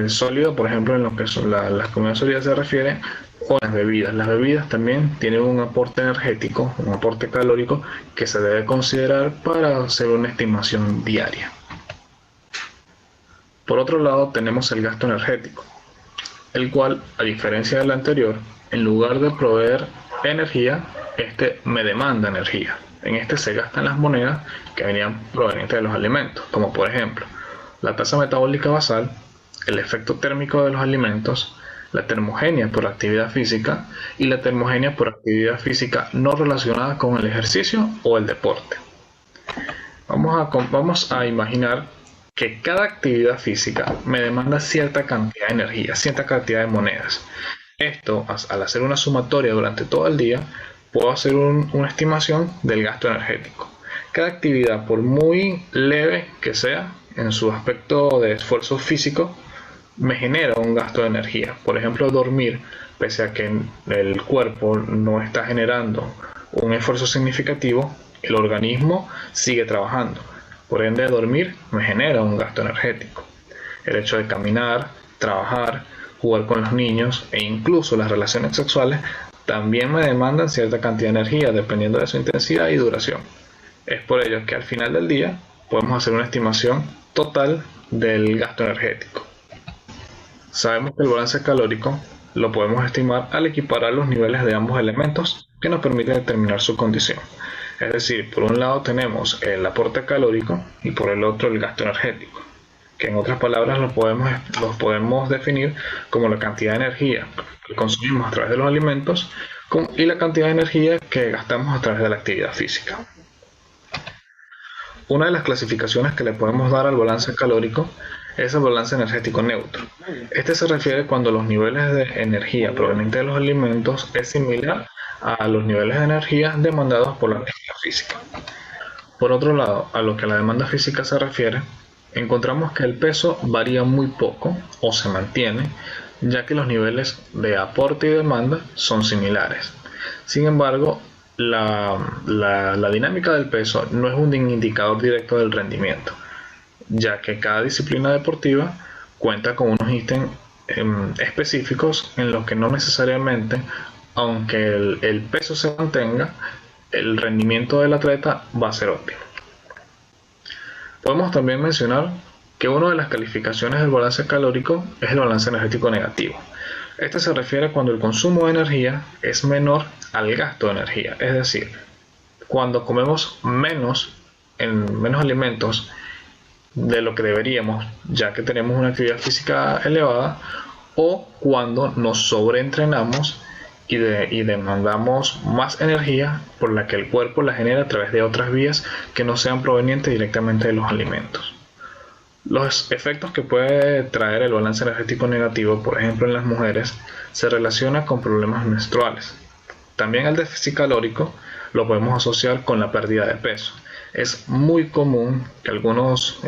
sólido, por ejemplo, en lo que son las comidas sólidas se refiere, o las bebidas. Las bebidas también tienen un aporte energético, un aporte calórico que se debe considerar para hacer una estimación diaria. Por otro lado, tenemos el gasto energético, el cual, a diferencia del anterior, en lugar de proveer energía, este me demanda energía. En este se gastan las monedas que venían provenientes de los alimentos, como por ejemplo la tasa metabólica basal, el efecto térmico de los alimentos, la termogenia por actividad física y la termogenia por actividad física no relacionada con el ejercicio o el deporte. Vamos a imaginar que cada actividad física me demanda cierta cantidad de energía, cierta cantidad de monedas. Esto, al hacer una sumatoria durante todo el día, puedo hacer una estimación del gasto energético. Cada actividad, por muy leve que sea en su aspecto de esfuerzo físico, me genera un gasto de energía. Por ejemplo, dormir, pese a que el cuerpo no está generando un esfuerzo significativo, el organismo sigue trabajando. Por ende, dormir me genera un gasto energético. El hecho de caminar, trabajar, jugar con los niños e incluso las relaciones sexuales también me demandan cierta cantidad de energía dependiendo de su intensidad y duración. Es por ello que al final del día podemos hacer una estimación total del gasto energético. Sabemos que el balance calórico lo podemos estimar al equiparar los niveles de ambos elementos que nos permiten determinar su condición. Es decir, por un lado tenemos el aporte calórico y por el otro el gasto energético, que en otras palabras los podemos definir como la cantidad de energía que consumimos a través de los alimentos y la cantidad de energía que gastamos a través de la actividad física. Una de las clasificaciones que le podemos dar al balance calórico es el balance energético neutro. Este se refiere cuando los niveles de energía provenientes de los alimentos es similar a los niveles de energía demandados por la actividad física. Por otro lado, a lo que la demanda física se refiere, encontramos que el peso varía muy poco o se mantiene, ya que los niveles de aporte y demanda son similares. Sin embargo, la dinámica del peso no es un indicador directo del rendimiento, ya que cada disciplina deportiva cuenta con unos ítems específicos en los que no necesariamente, aunque el peso se mantenga, el rendimiento del atleta va a ser óptimo. Podemos también mencionar que una de las calificaciones del balance calórico es el balance energético negativo. Este se refiere cuando el consumo de energía es menor al gasto de energía, es decir, cuando comemos menos alimentos de lo que deberíamos, ya que tenemos una actividad física elevada, o cuando nos sobreentrenamos y demandamos más energía por la que el cuerpo la genera a través de otras vías que no sean provenientes directamente de los alimentos. Los efectos que puede traer el balance energético negativo, por ejemplo en las mujeres, se relaciona con problemas menstruales. También el déficit calórico lo podemos asociar con la pérdida de peso. Es muy común que algunos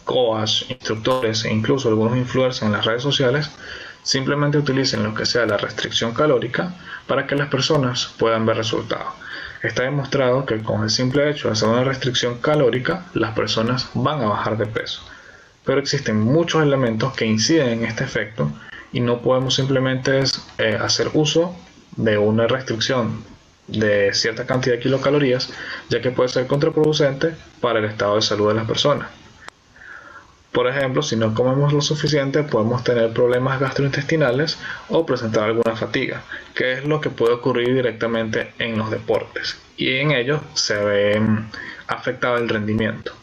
coach, instructores e incluso algunos influencers en las redes sociales simplemente utilicen lo que sea la restricción calórica para que las personas puedan ver resultados. Está demostrado que con el simple hecho de hacer una restricción calórica, las personas van a bajar de peso. Pero existen muchos elementos que inciden en este efecto y no podemos simplemente hacer uso de una restricción de cierta cantidad de kilocalorías, ya que puede ser contraproducente para el estado de salud de las personas. Por ejemplo, si no comemos lo suficiente, podemos tener problemas gastrointestinales o presentar alguna fatiga, que es lo que puede ocurrir directamente en los deportes, y en ellos se ve afectado el rendimiento.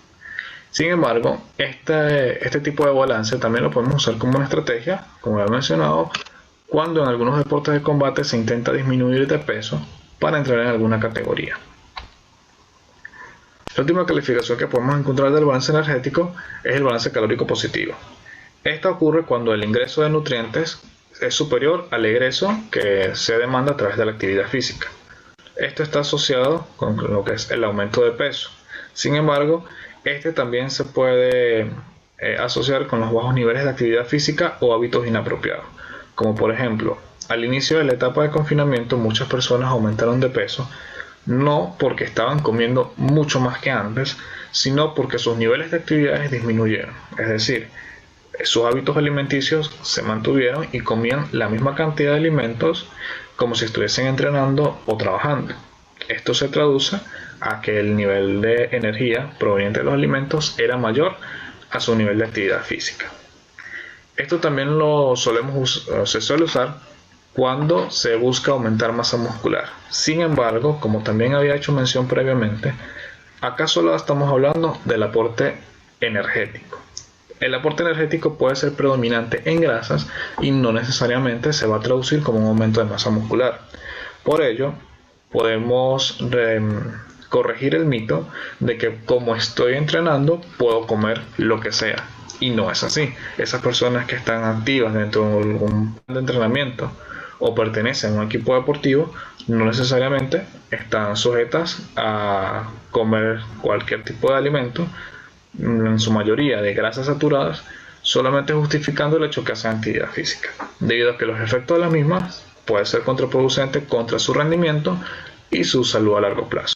Sin embargo, este tipo de balance también lo podemos usar como una estrategia, como he mencionado, cuando en algunos deportes de combate se intenta disminuir de peso para entrar en alguna categoría. La última calificación que podemos encontrar del balance energético es el balance calórico positivo. Esta ocurre cuando el ingreso de nutrientes es superior al egreso que se demanda a través de la actividad física. Esto está asociado con lo que es el aumento de peso. Sin embargo, este también se puede asociar con los bajos niveles de actividad física o hábitos inapropiados, como por ejemplo, al inicio de la etapa de confinamiento muchas personas aumentaron de peso, no porque estaban comiendo mucho más que antes, sino porque sus niveles de actividades disminuyeron, es decir, sus hábitos alimenticios se mantuvieron y comían la misma cantidad de alimentos como si estuviesen entrenando o trabajando. Esto se traduce a que el nivel de energía proveniente de los alimentos era mayor a su nivel de actividad física. Esto también se suele usar cuando se busca aumentar masa muscular. Sin embargo, como también había hecho mención previamente, acá solo estamos hablando del aporte energético. El aporte energético puede ser predominante en grasas y no necesariamente se va a traducir como un aumento de masa muscular. Por ello, podemos corregir el mito de que como estoy entrenando puedo comer lo que sea. Y no es así. Esas personas que están activas dentro de un plan de entrenamiento o pertenecen a un equipo deportivo no necesariamente están sujetas a comer cualquier tipo de alimento, en su mayoría de grasas saturadas, solamente justificando el hecho que hacen actividad física, debido a que los efectos de las mismas pueden ser contraproducentes contra su rendimiento y su salud a largo plazo.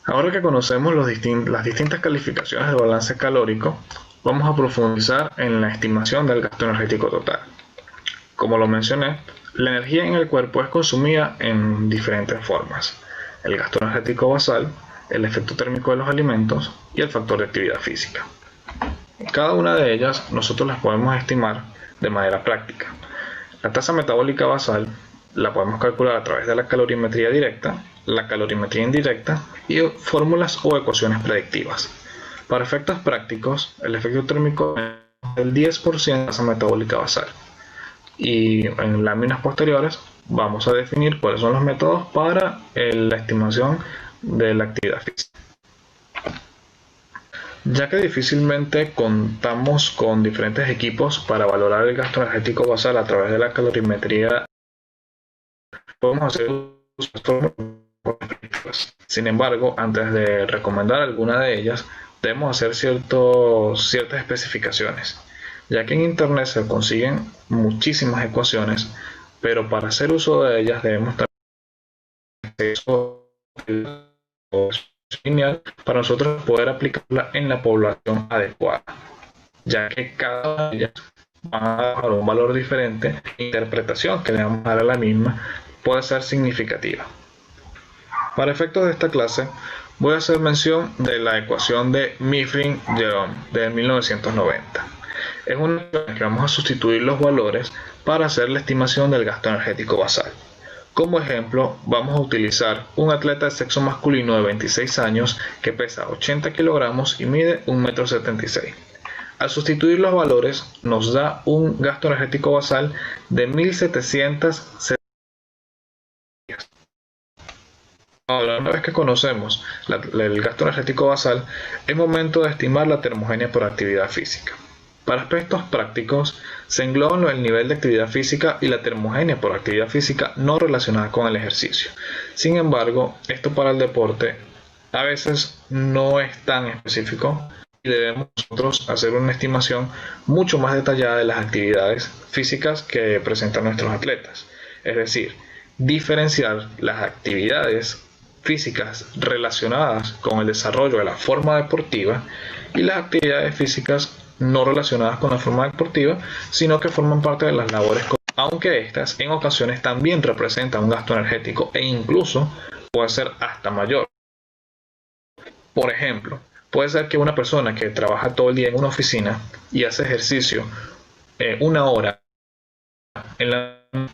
Ahora que conocemos las distintas calificaciones de balance calórico, vamos a profundizar en la estimación del gasto energético total. Como lo mencioné, la energía en el cuerpo es consumida en diferentes formas: el gasto energético basal, el efecto térmico de los alimentos y el factor de actividad física. Cada una de ellas nosotros las podemos estimar de manera práctica. La tasa metabólica basal la podemos calcular a través de la calorimetría directa, la calorimetría indirecta y fórmulas o ecuaciones predictivas. Para efectos prácticos, el efecto térmico es del 10% de la tasa metabólica basal. Y en láminas posteriores vamos a definir cuáles son los métodos para la estimación de la actividad física. Ya que difícilmente contamos con diferentes equipos para valorar el gasto energético basal a través de la calorimetría, podemos hacer sin embargo, antes de recomendar alguna de ellas, debemos hacer ciertas especificaciones, ya que en internet se consiguen muchísimas ecuaciones, pero para hacer uso de ellas debemos tener lineal para nosotros poder aplicarla en la población adecuada, ya que cada una de ellas va a dar un valor diferente. La interpretación que le vamos a dar a la misma puede ser significativa. Para efectos de esta clase voy a hacer mención de la ecuación de Mifflin-Jerome de 1990. Es una ecuación que vamos a sustituir los valores para hacer la estimación del gasto energético basal. Como ejemplo, vamos a utilizar un atleta de sexo masculino de 26 años que pesa 80 kilogramos y mide 1,76 m. Al sustituir los valores nos da un gasto energético basal de 1.770. Ahora, una vez que conocemos el gasto energético basal, es momento de estimar la termogenia por actividad física. Para aspectos prácticos, se engloban el nivel de actividad física y la termogenia por actividad física no relacionada con el ejercicio. Sin embargo, esto para el deporte a veces no es tan específico y debemos nosotros hacer una estimación mucho más detallada de las actividades físicas que presentan nuestros atletas. Es decir, diferenciar las actividades físicas relacionadas con el desarrollo de la forma deportiva y las actividades físicas no relacionadas con la forma deportiva, sino que forman parte de las labores, aunque estas en ocasiones también representan un gasto energético e incluso puede ser hasta mayor. Por ejemplo, puede ser que una persona que trabaja todo el día en una oficina y hace ejercicio 1 hora en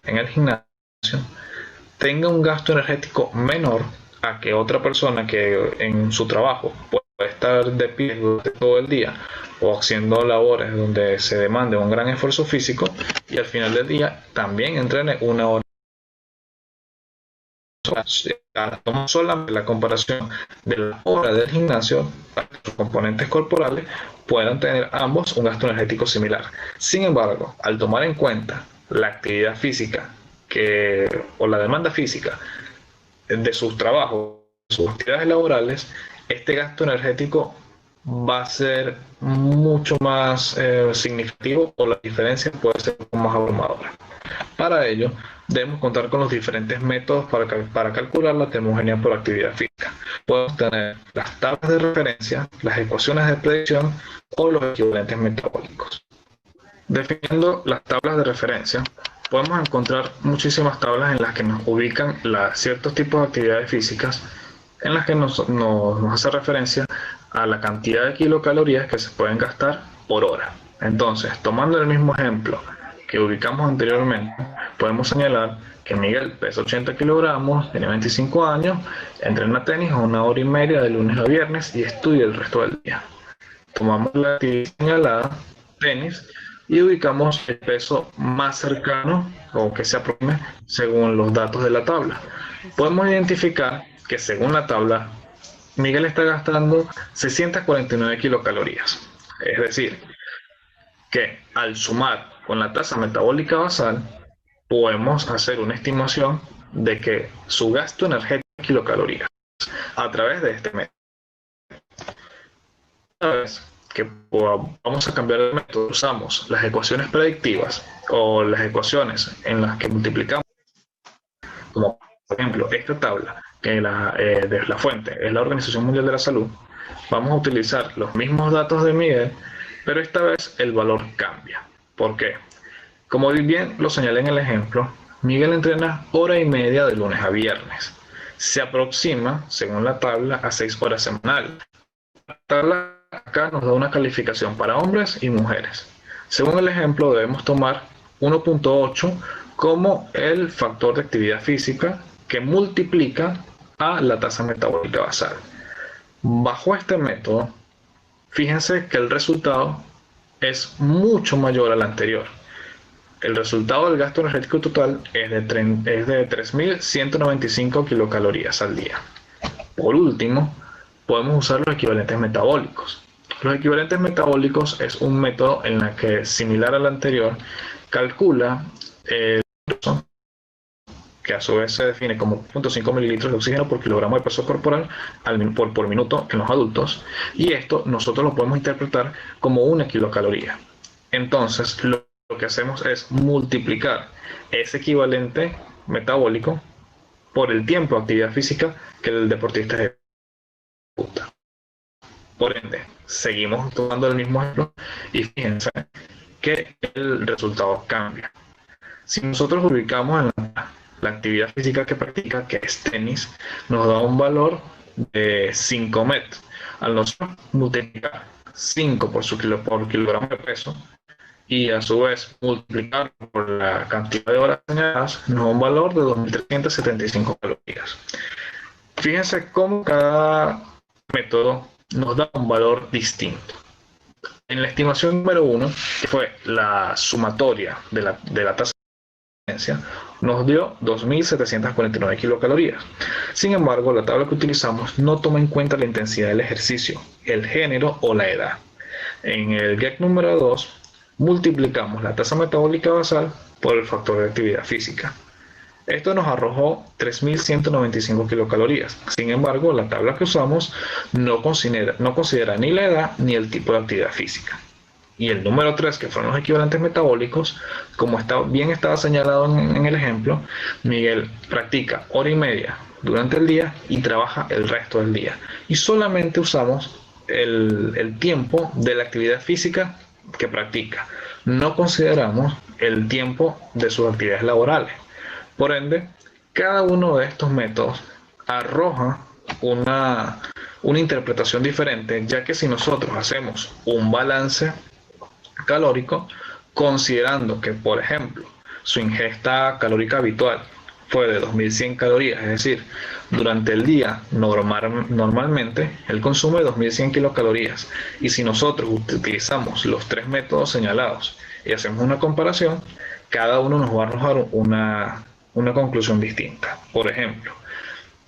el gimnasio tenga un gasto energético menor a que otra persona que en su trabajo puede estar de pie durante todo el día o haciendo labores donde se demande un gran esfuerzo físico y al final del día también entrene 1 hora. Tomamos solamente la comparación de la hora del gimnasio para que sus componentes corporales puedan tener ambos un gasto energético similar. Sin embargo, al tomar en cuenta la actividad física o la demanda física de sus trabajos, sus actividades laborales, este gasto energético va a ser mucho más significativo, o la diferencia puede ser más abrumadora. Para ello, debemos contar con los diferentes métodos para calcular la termogénea por actividad física. Podemos tener las tablas de referencia, las ecuaciones de predicción o los equivalentes metabólicos. Definiendo las tablas de referencia, podemos encontrar muchísimas tablas en las que nos ubican ciertos tipos de actividades físicas, en las que nos hace referencia a la cantidad de kilocalorías que se pueden gastar por hora. Entonces, tomando el mismo ejemplo que ubicamos anteriormente, podemos señalar que Miguel pesa 80 kilogramos, tiene 25 años, entrena tenis a 1 hora y media de lunes a viernes y estudia el resto del día. Tomamos la actividad señalada, tenis, y ubicamos el peso más cercano o que se aproxime según los datos de la tabla. Podemos identificar que según la tabla, Miguel está gastando 649 kilocalorías. Es decir, que al sumar con la tasa metabólica basal, podemos hacer una estimación de que su gasto energético es kilocalorías a través de este método. Una vez que vamos a cambiar el método, usamos las ecuaciones predictivas o las ecuaciones en las que multiplicamos, como por ejemplo esta tabla, que de la fuente es la Organización Mundial de la Salud. Vamos a utilizar los mismos datos de Miguel, pero esta vez el valor cambia. ¿Por qué? Como bien lo señalé en el ejemplo, Miguel entrena 1 hora y media de lunes a viernes. Se aproxima, según la tabla, a 6 horas semanales. La tabla acá nos da una calificación para hombres y mujeres. Según el ejemplo, debemos tomar 1.8 como el factor de actividad física que multiplica a la tasa metabólica basal. Bajo este método, fíjense que el resultado es mucho mayor al anterior. El resultado del gasto energético total es de 3.195 kilocalorías al día. Por último, podemos usar los equivalentes metabólicos. Los equivalentes metabólicos es un método en el que, similar al anterior, calcula el peso, que a su vez se define como 0.5 mililitros de oxígeno por kilogramo de peso corporal por minuto en los adultos, y esto nosotros lo podemos interpretar como 1 kilocaloría. Entonces, lo que hacemos es multiplicar ese equivalente metabólico por el tiempo de actividad física que el deportista ejecuta. Por ende, seguimos tomando el mismo ejemplo y fíjense que el resultado cambia. Si nosotros ubicamos en la actividad física que practica, que es tenis, nos da un valor de 5 metros. Al nosotros multiplicar 5 por kilogramo de peso y a su vez multiplicar por la cantidad de horas señaladas, nos da un valor de 2.375 calorías. Fíjense cómo cada método nos da un valor distinto. En la estimación número 1, que fue la sumatoria de la tasa de referencia, nos dio 2.749 kilocalorías. Sin embargo, la tabla que utilizamos no toma en cuenta la intensidad del ejercicio, el género o la edad. En el GEC número 2, multiplicamos la tasa metabólica basal por el factor de actividad física. Esto nos arrojó 3.195 kilocalorías. Sin embargo, la tabla que usamos no considera ni la edad ni el tipo de actividad física. Y el número 3, que fueron los equivalentes metabólicos, como estaba señalado en el ejemplo, Miguel practica 1 hora y media durante el día y trabaja el resto del día. Y solamente usamos el tiempo de la actividad física que practica. No consideramos el tiempo de sus actividades laborales. Por ende, cada uno de estos métodos arroja una interpretación diferente, ya que si nosotros hacemos un balance calórico, considerando que, por ejemplo, su ingesta calórica habitual fue de 2.100 calorías, es decir, durante el día normalmente él consume 2.100 kilocalorías, y si nosotros utilizamos los 3 métodos señalados y hacemos una comparación, cada uno nos va a arrojar una conclusión distinta. Por ejemplo,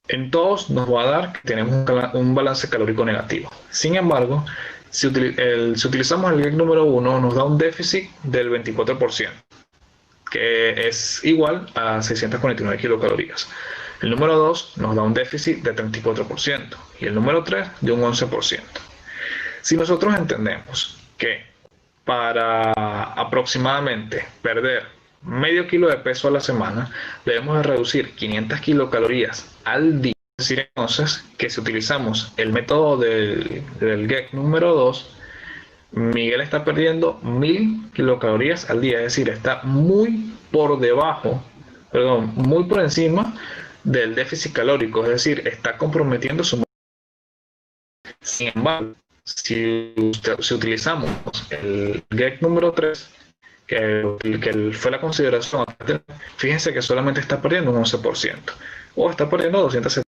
en todos nos va a dar que tenemos un balance calórico negativo. Sin embargo, si utilizamos el GEC número 1, nos da un déficit del 24%, que es igual a 649 kilocalorías. El número 2 nos da un déficit de 34% y el número 3 de un 11%. Si nosotros entendemos que para aproximadamente perder medio kilo de peso a la semana, debemos de reducir 500 kilocalorías al día. Es decir, entonces, que si utilizamos el método del GEC número 2, Miguel está perdiendo 1000 kilocalorías al día, es decir, está muy por debajo, perdón, muy por encima del déficit calórico, es decir, está comprometiendo su. Sin embargo, si utilizamos el GEC número 3, que fue la consideración, fíjense que solamente está perdiendo un 11%, o está perdiendo 270.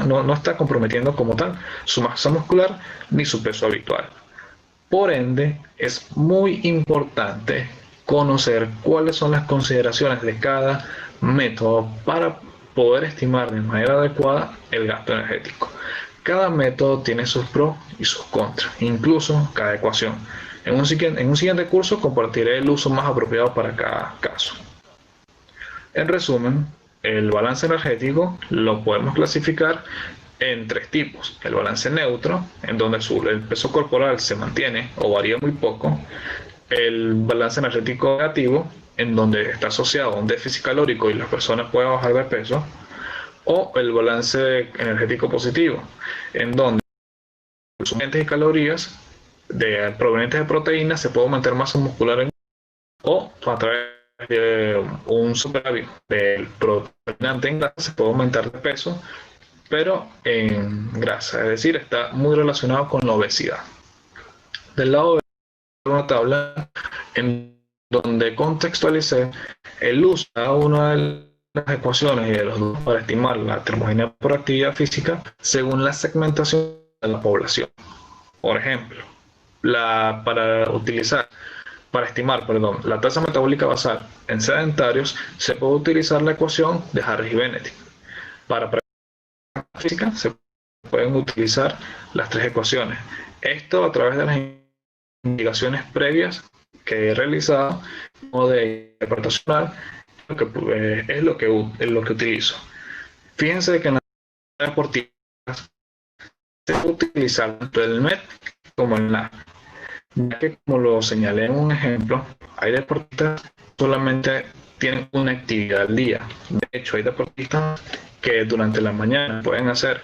No, no está comprometiendo como tal su masa muscular ni su peso habitual. Por ende, es muy importante conocer cuáles son las consideraciones de cada método para poder estimar de manera adecuada el gasto energético. Cada método tiene sus pros y sus contras, incluso cada ecuación. En un siguiente curso compartiré el uso más apropiado para cada caso. En resumen, el balance energético lo podemos clasificar en 3 tipos. El balance neutro, en donde el peso corporal se mantiene o varía muy poco. El balance energético negativo, en donde está asociado a un déficit calórico y las personas pueden bajar de peso. O el balance energético positivo, en donde los nutrientes y calorías provenientes de proteínas se puede aumentar masa muscular o a través de un superávit del proteína en grasa se puede aumentar de peso, pero en grasa, es decir, está muy relacionado con la obesidad. Del lado de una tabla en donde contextualicé el uso de cada una de las ecuaciones y de los dos para estimar la termodinámica por actividad física según la segmentación de la población. Por ejemplo, para estimar la tasa metabólica basal en sedentarios, se puede utilizar la ecuación de Harris y Benedict. Para física se pueden utilizar las 3 ecuaciones. Esto a través de las investigaciones previas que he realizado o de interpretacional, es lo que utilizo. Fíjense que en las deportivas se puede utilizar tanto el MET como el NAP, ya que, como lo señalé en un ejemplo, hay deportistas que solamente tienen una actividad al día. De hecho, hay deportistas que durante la mañana pueden hacer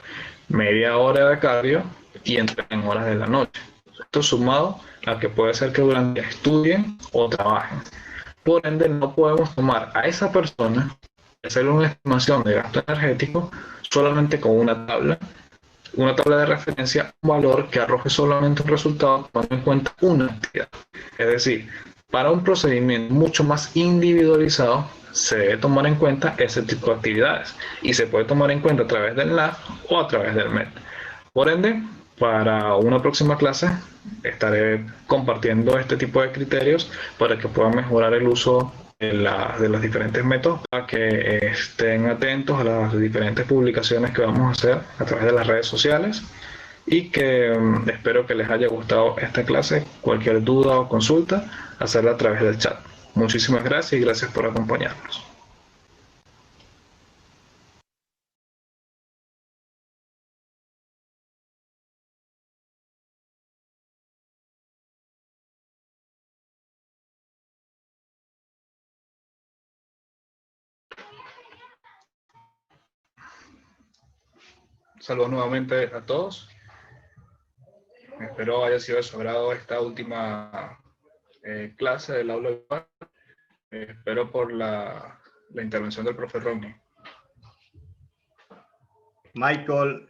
media hora de cardio y entrenan horas de la noche. Esto sumado a que puede ser que durante el día estudien o trabajen. Por ende, no podemos tomar a esa persona y hacer una estimación de gasto energético solamente con una tabla de referencia, un valor que arroje solamente un resultado tomando en cuenta una actividad. Es decir, para un procedimiento mucho más individualizado, se debe tomar en cuenta ese tipo de actividades y se puede tomar en cuenta a través del LAB o a través del MET. Por ende, para una próxima clase estaré compartiendo este tipo de criterios para que puedan mejorar el uso de los diferentes métodos, para que estén atentos a las diferentes publicaciones que vamos a hacer a través de las redes sociales y que espero que les haya gustado esta clase. Cualquier duda o consulta, hacerla a través del chat. Muchísimas gracias y gracias por acompañarnos. Saludos nuevamente a todos. Espero haya sido de su agrado esta última clase del aula virtual. Espero por la intervención del profe Rodney. Michael,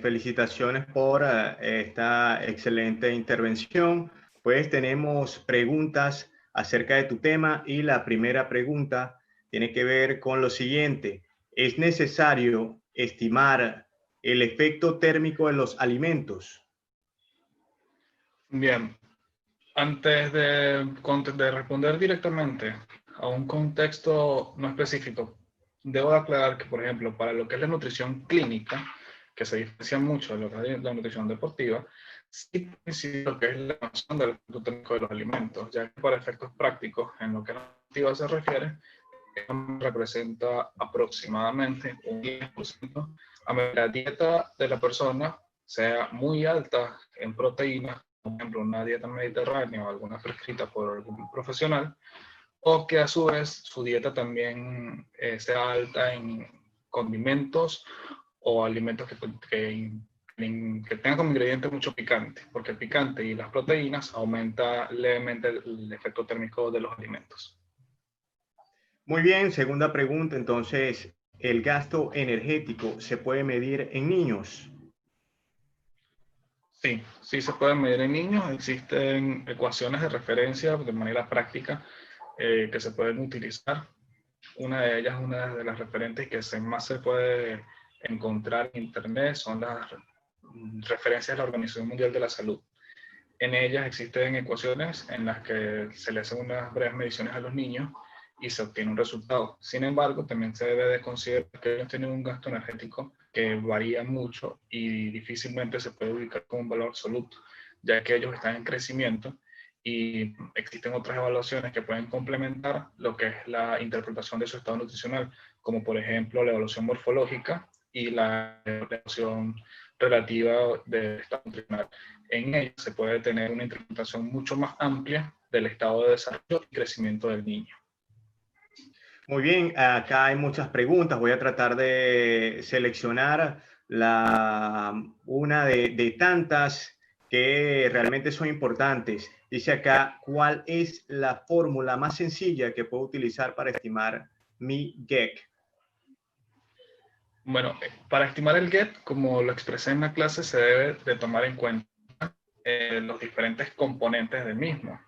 felicitaciones por esta excelente intervención. Pues tenemos preguntas acerca de tu tema y la primera pregunta tiene que ver con lo siguiente. ¿Es necesario estimar el efecto térmico de los alimentos? Bien, antes de responder directamente a un contexto no específico, debo aclarar que, por ejemplo, para lo que es la nutrición clínica, que se diferencia mucho de lo que es la nutrición deportiva, sí coincide lo que es la noción del efecto térmico de los alimentos, ya que para efectos prácticos, en lo que a la nutritiva se refiere, representa aproximadamente un 10% a la dieta de la persona sea muy alta en proteínas, por ejemplo, una dieta mediterránea o alguna prescrita por algún profesional, o que a su vez su dieta también sea alta en condimentos o alimentos que tengan como ingrediente mucho picante, porque el picante y las proteínas aumenta levemente el efecto térmico de los alimentos. Muy bien, segunda pregunta, entonces, ¿el gasto energético se puede medir en niños? Sí, sí se puede medir en niños. Existen ecuaciones de referencia de manera práctica que se pueden utilizar. Una de ellas, una de las referentes que más se puede encontrar en Internet, son las referencias de la Organización Mundial de la Salud. En ellas existen ecuaciones en las que se le hacen unas breves mediciones a los niños y se obtiene un resultado. Sin embargo, también se debe de considerar que ellos tienen un gasto energético que varía mucho y difícilmente se puede ubicar como un valor absoluto, ya que ellos están en crecimiento y existen otras evaluaciones que pueden complementar lo que es la interpretación de su estado nutricional, como por ejemplo la evaluación morfológica y la evaluación relativa del estado nutricional. En ella se puede tener una interpretación mucho más amplia del estado de desarrollo y crecimiento del niño. Muy bien, acá hay muchas preguntas. Voy a tratar de seleccionar una de tantas que realmente son importantes. Dice acá, ¿cuál es la fórmula más sencilla que puedo utilizar para estimar mi GEC? Bueno, para estimar el GET, como lo expresé en la clase, se debe de tomar en cuenta los diferentes componentes del mismo.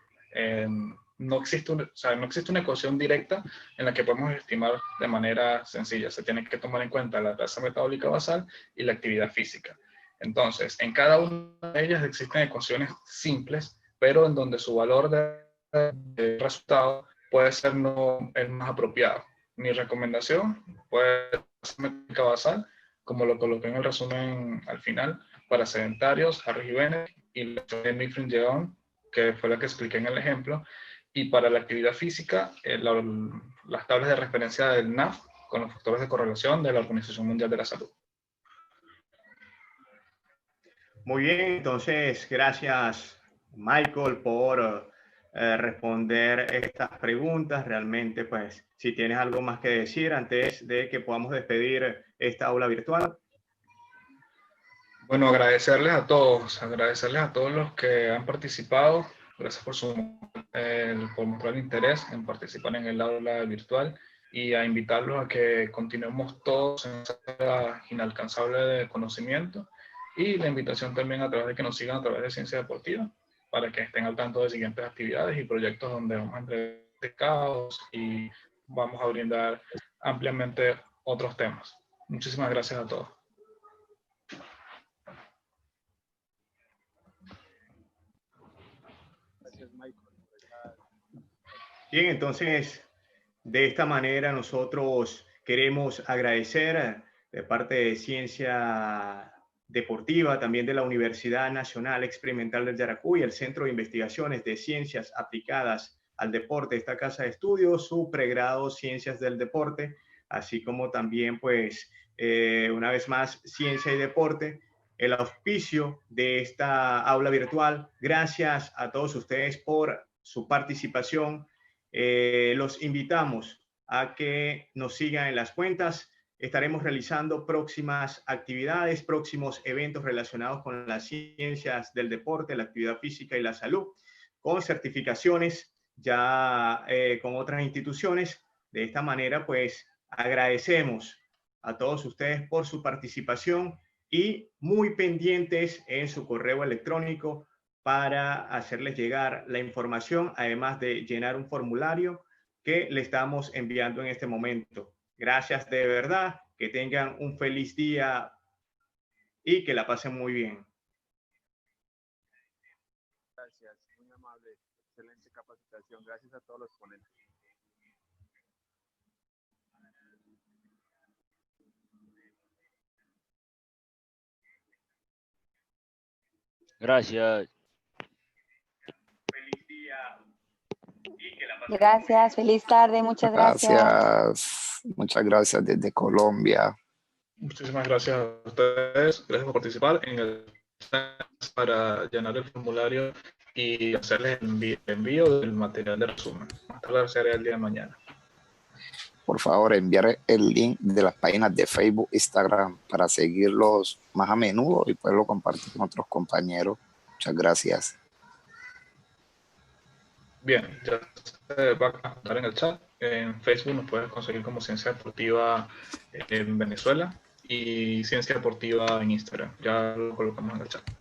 No existe una ecuación directa en la que podemos estimar de manera sencilla. Se tiene que tomar en cuenta la tasa metabólica basal y la actividad física. Entonces, en cada una de ellas existen ecuaciones simples, pero en donde su valor de resultado puede ser no el más apropiado. Mi recomendación puede ser la tasa metabólica basal, como lo coloqué en el resumen al final, para sedentarios, Harris y Bennett, y la de Mifflin-Jeon, que fue la que expliqué en el ejemplo. Y para la actividad física, las tablas de referencia del NAF con los factores de correlación de la Organización Mundial de la Salud. Muy bien, entonces gracias Michael por responder estas preguntas. Realmente, pues, si tienes algo más que decir antes de que podamos despedir esta aula virtual. Bueno, agradecerles a todos los que han participado. Gracias por mostrar interés en participar en el aula virtual y a invitarlos a que continuemos todos en esa inalcanzable de conocimiento, y la invitación también a través de que nos sigan a través de Ciencia Deportiva para que estén al tanto de siguientes actividades y proyectos donde vamos a entregar y vamos a brindar ampliamente otros temas. Muchísimas gracias a todos. Bien, entonces, de esta manera nosotros queremos agradecer de parte de Ciencia Deportiva, también de la Universidad Nacional Experimental del Yaracuy, el Centro de Investigaciones de Ciencias Aplicadas al Deporte, esta casa de estudios, su pregrado Ciencias del Deporte, así como también, pues, una vez más, Ciencia y Deporte, el auspicio de esta aula virtual. Gracias a todos ustedes por su participación. Los invitamos a que nos sigan en las cuentas. Estaremos realizando próximas actividades, próximos eventos relacionados con las ciencias del deporte, la actividad física y la salud, con certificaciones ya con otras instituciones. De esta manera, pues, agradecemos a todos ustedes por su participación y muy pendientes en su correo electrónico para hacerles llegar la información, además de llenar un formulario que le estamos enviando en este momento. Gracias de verdad, que tengan un feliz día y que la pasen muy bien. Gracias, muy amable, excelente capacitación. Gracias a todos los ponentes. Gracias. Feliz día y que la pasen Gracias, feliz tarde, muchas gracias. Gracias, muchas gracias desde Colombia. Muchísimas gracias a ustedes. Gracias por participar en el para llenar el formulario y hacerles el envío del material de resumen. Más tarde será el día de mañana. Por favor, enviar el link de las páginas de Facebook, Instagram, para seguirlos más a menudo y poderlo compartir con otros compañeros. Muchas gracias. Bien, ya se va a contar en el chat. En Facebook nos puedes conseguir como Ciencia Deportiva en Venezuela y Ciencia Deportiva en Instagram. Ya lo colocamos en el chat.